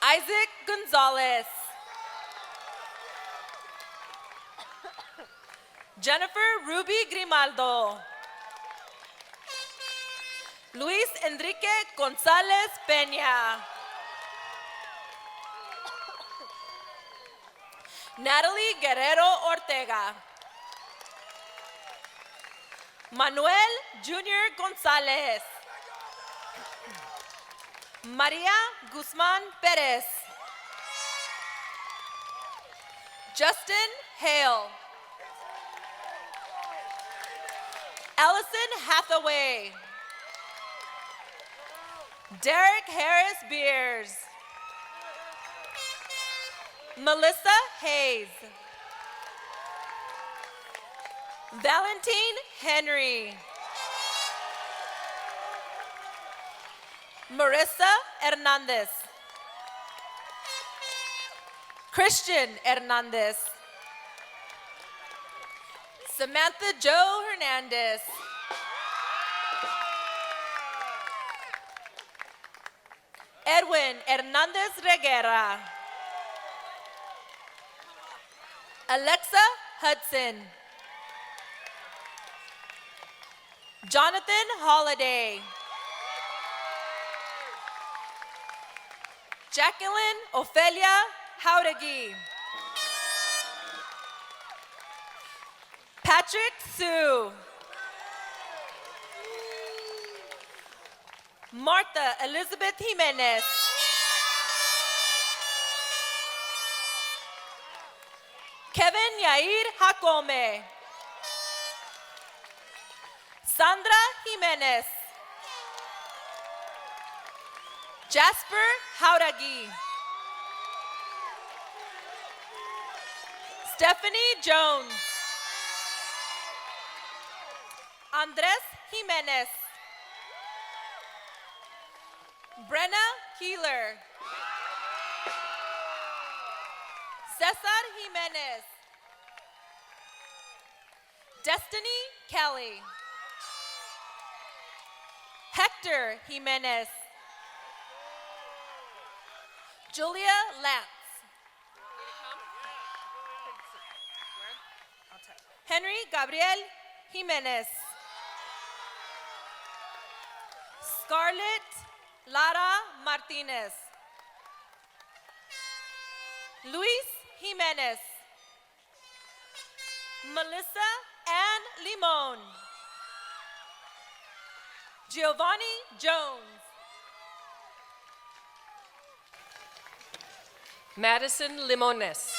Isaac Gonzalez. Jennifer Ruby Grimaldo. Luis Enrique González Peña. Natalie Guerrero Ortega. Manuel Junior González. María Guzmán Pérez. Justin Hale. Allison Hathaway. Derek Harris Beers. Melissa Hayes. Valentine Henry. Marissa Hernandez. Christian Hernandez. Samantha Jo Hernandez. Edwin Hernandez Reguera. Alexa Hudson. Jonathan Holiday. Jacqueline Ophelia Haudegi. Patrick Sue. Martha Elizabeth Jimenez. Kevin Yair Jacome. Sandra Jimenez. Jasper Haudegi. Stephanie Jones. Andres Jimenez. Brenna Keeler. Cesar Jimenez. Destiny Kelly. Hector Jimenez. Julia Lance. Henry Gabriel Jimenez. Scarlett Lara Martinez. Luis Jimenez. Melissa Ann Limon. Giovanni Jones. Madison Limones.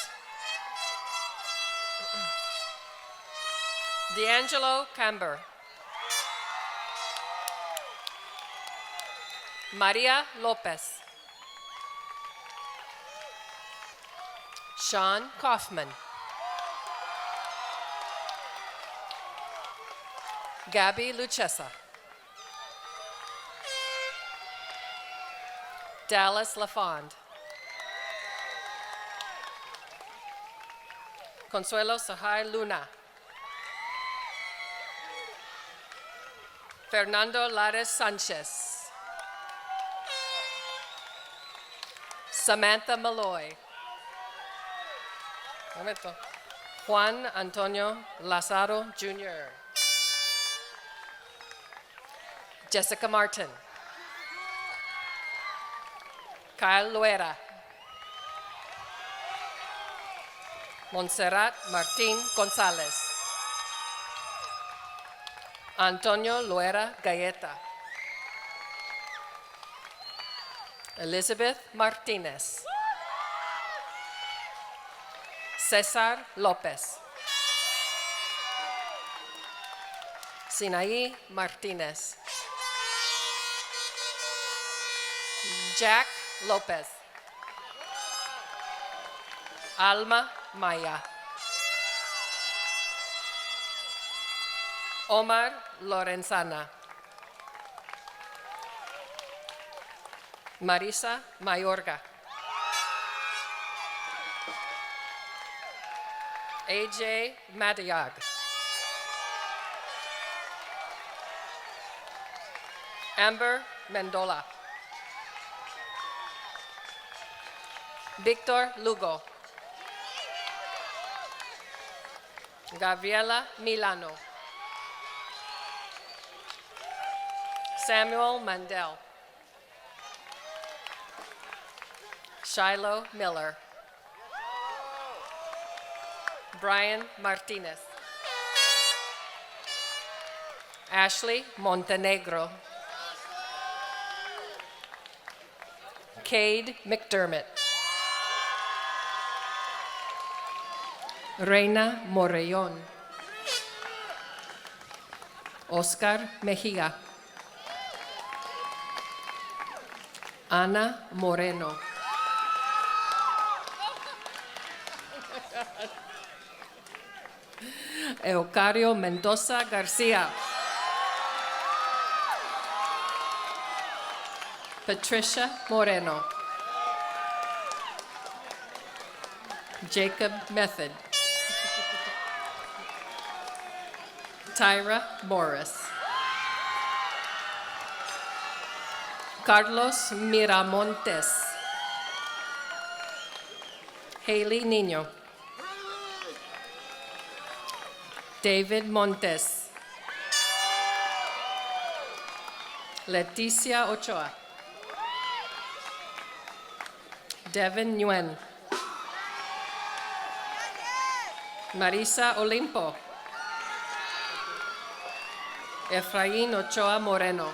D'Angelo Camber. Maria Lopez. Sean Kaufman. Gabby Luchessa. Dallas LaFond. Consuelo Sahai Luna. Fernando Lares Sanchez. Samantha Malloy. Momento. Juan Antonio Lazaro Jr. Jessica Martin. Kyle Luera. Montserrat Martín González. Antonio Luera Galleta. Elizabeth Martinez. Cesar López. Sinaí Martinez. Jack Lopez. Alma Maya. Omar Lorenzana. Marisa Mayorga. AJ Madiag. Amber Mendola. Victor Lugo. Gabriela Milano. Samuel Mandel. Shiloh Miller. Brian Martinez. Ashley Montenegro. Cade McDermott. Reina Morellón. Oscar Mejía. Ana Moreno. Eucario Mendoza Garcia. Patricia Moreno. Jacob Method. Tyra Morris. Carlos Miramontes. Haley Nino. David Montes. Leticia Ochoa. Devin Nguyen. Marisa Olimpo. Efraín Ochoa Moreno.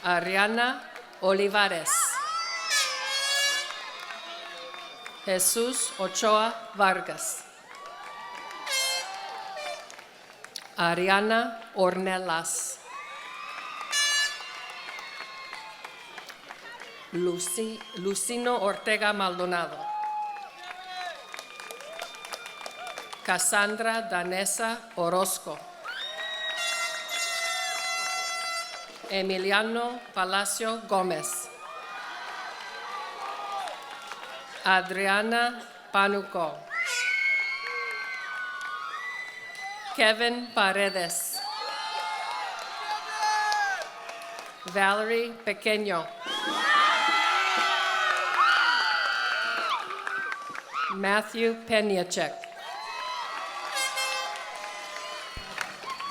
Ariana Olivares. Jesús Ochoa Vargas. Ariana Ornelas. Lucino Ortega Maldonado. Cassandra Danesa Orozco. Emiliano Palacio Gómez. Adriana Panuco. Kevin Paredes. Valerie Pequeño. Matthew Peñachek.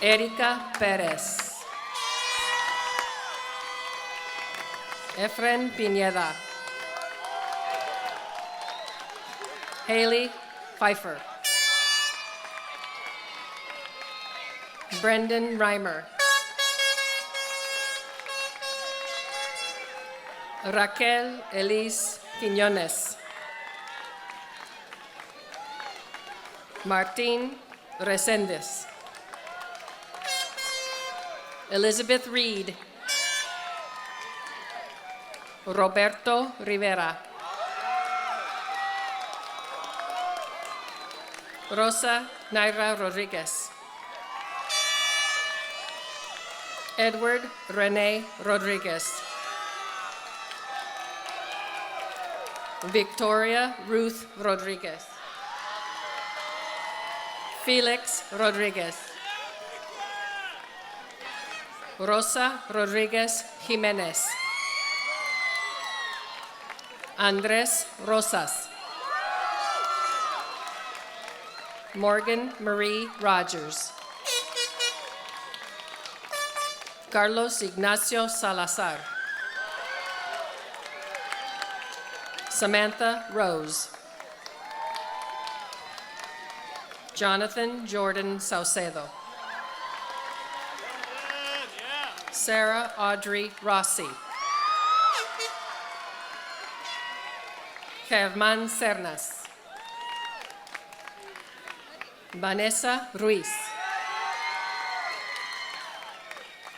Erika Perez. Efren Pineda. Haley Pfeiffer. Brendan Reimer. Raquel Elise Quiñones. Martín Reséndez. Elizabeth Reed. Roberto Rivera. Rosa Naira Rodriguez. Edward Rene Rodriguez. Victoria Ruth Rodriguez. Felix Rodriguez. Rosa Rodriguez Jimenez. Andres Rosas. Morgan Marie Rogers. Carlos Ignacio Salazar. Samantha Rose. Jonathan Jordan Saucedo. Sarah Audrey Rossi. Germán Cernas. Vanessa Ruiz.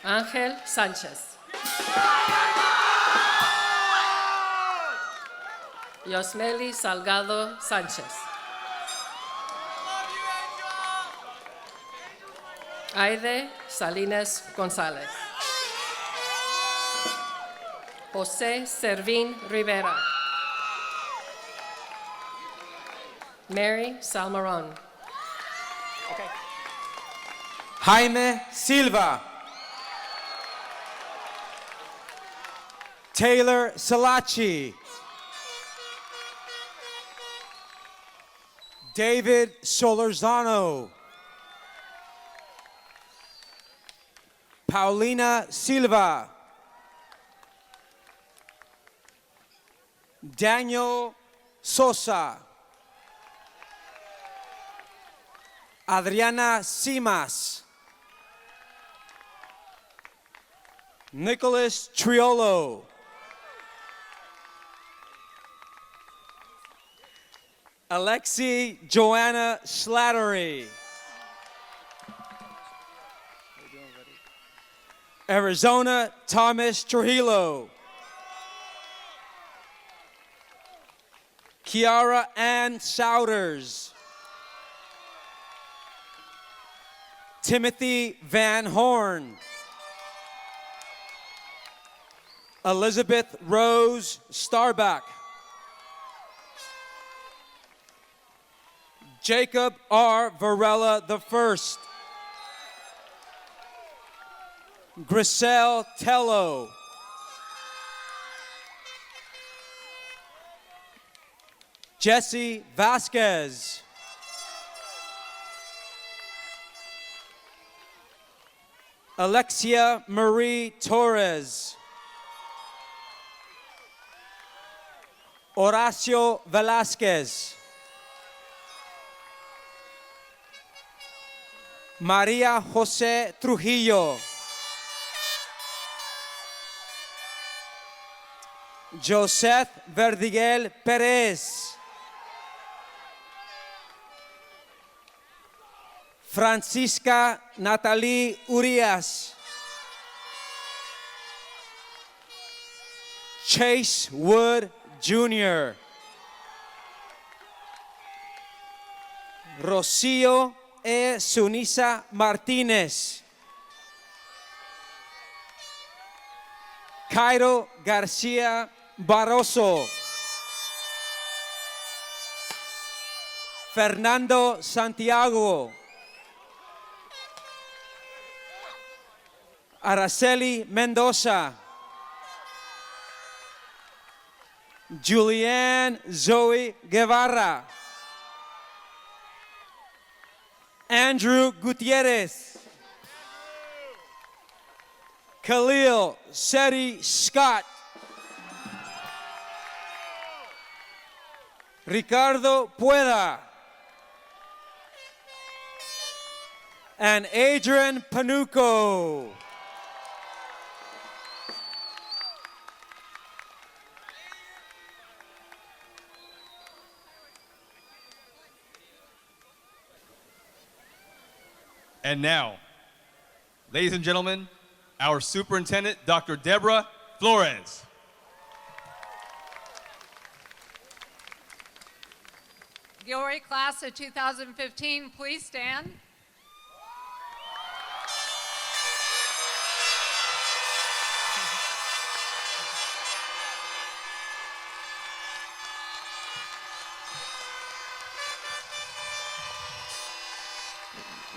Ángel Sánchez. Yosmeli Salgado Sánchez. Aide Salinas González. José Servín Rivera. Mary Salmarón. Jaime Silva. Taylor Salachi. David Solorzano. Paulina Silva. Daniel Sosa. Adriana Simas. Nicholas Triolo. Alexi Joanna Slattery. Arizona Thomas Trujillo. Kiara Ann Souders. Timothy Van Horn. Elizabeth Rose Starbuck. Jacob R. Varela I. Griselle Tello. Jesse Vasquez. Alexia Marie Torres. Horacio Velasquez. María José Trujillo. Joseph Verdiguel Pérez. Francisca Natalie Urias. Chase Wood Jr. Rocío E. Sunisa Martínez. Cairo García Barroso. Fernando Santiago. Araceli Mendoza. Julianne Zoe Guevara. Andrew Gutierrez. Khalil Seti Scott. Ricardo Pueda. And Adrian Panuco. And now, ladies and gentlemen, our superintendent, Dr. Deborah Flores. Gilroy class of 2015, please stand.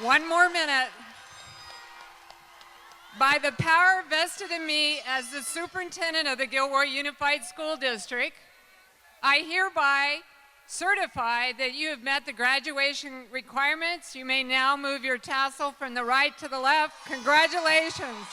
One more minute. By the power vested in me as the superintendent of the Gilroy Unified School District, I hereby certify that you have met the graduation requirements. You may now move your tassel from the right to the left. Congratulations.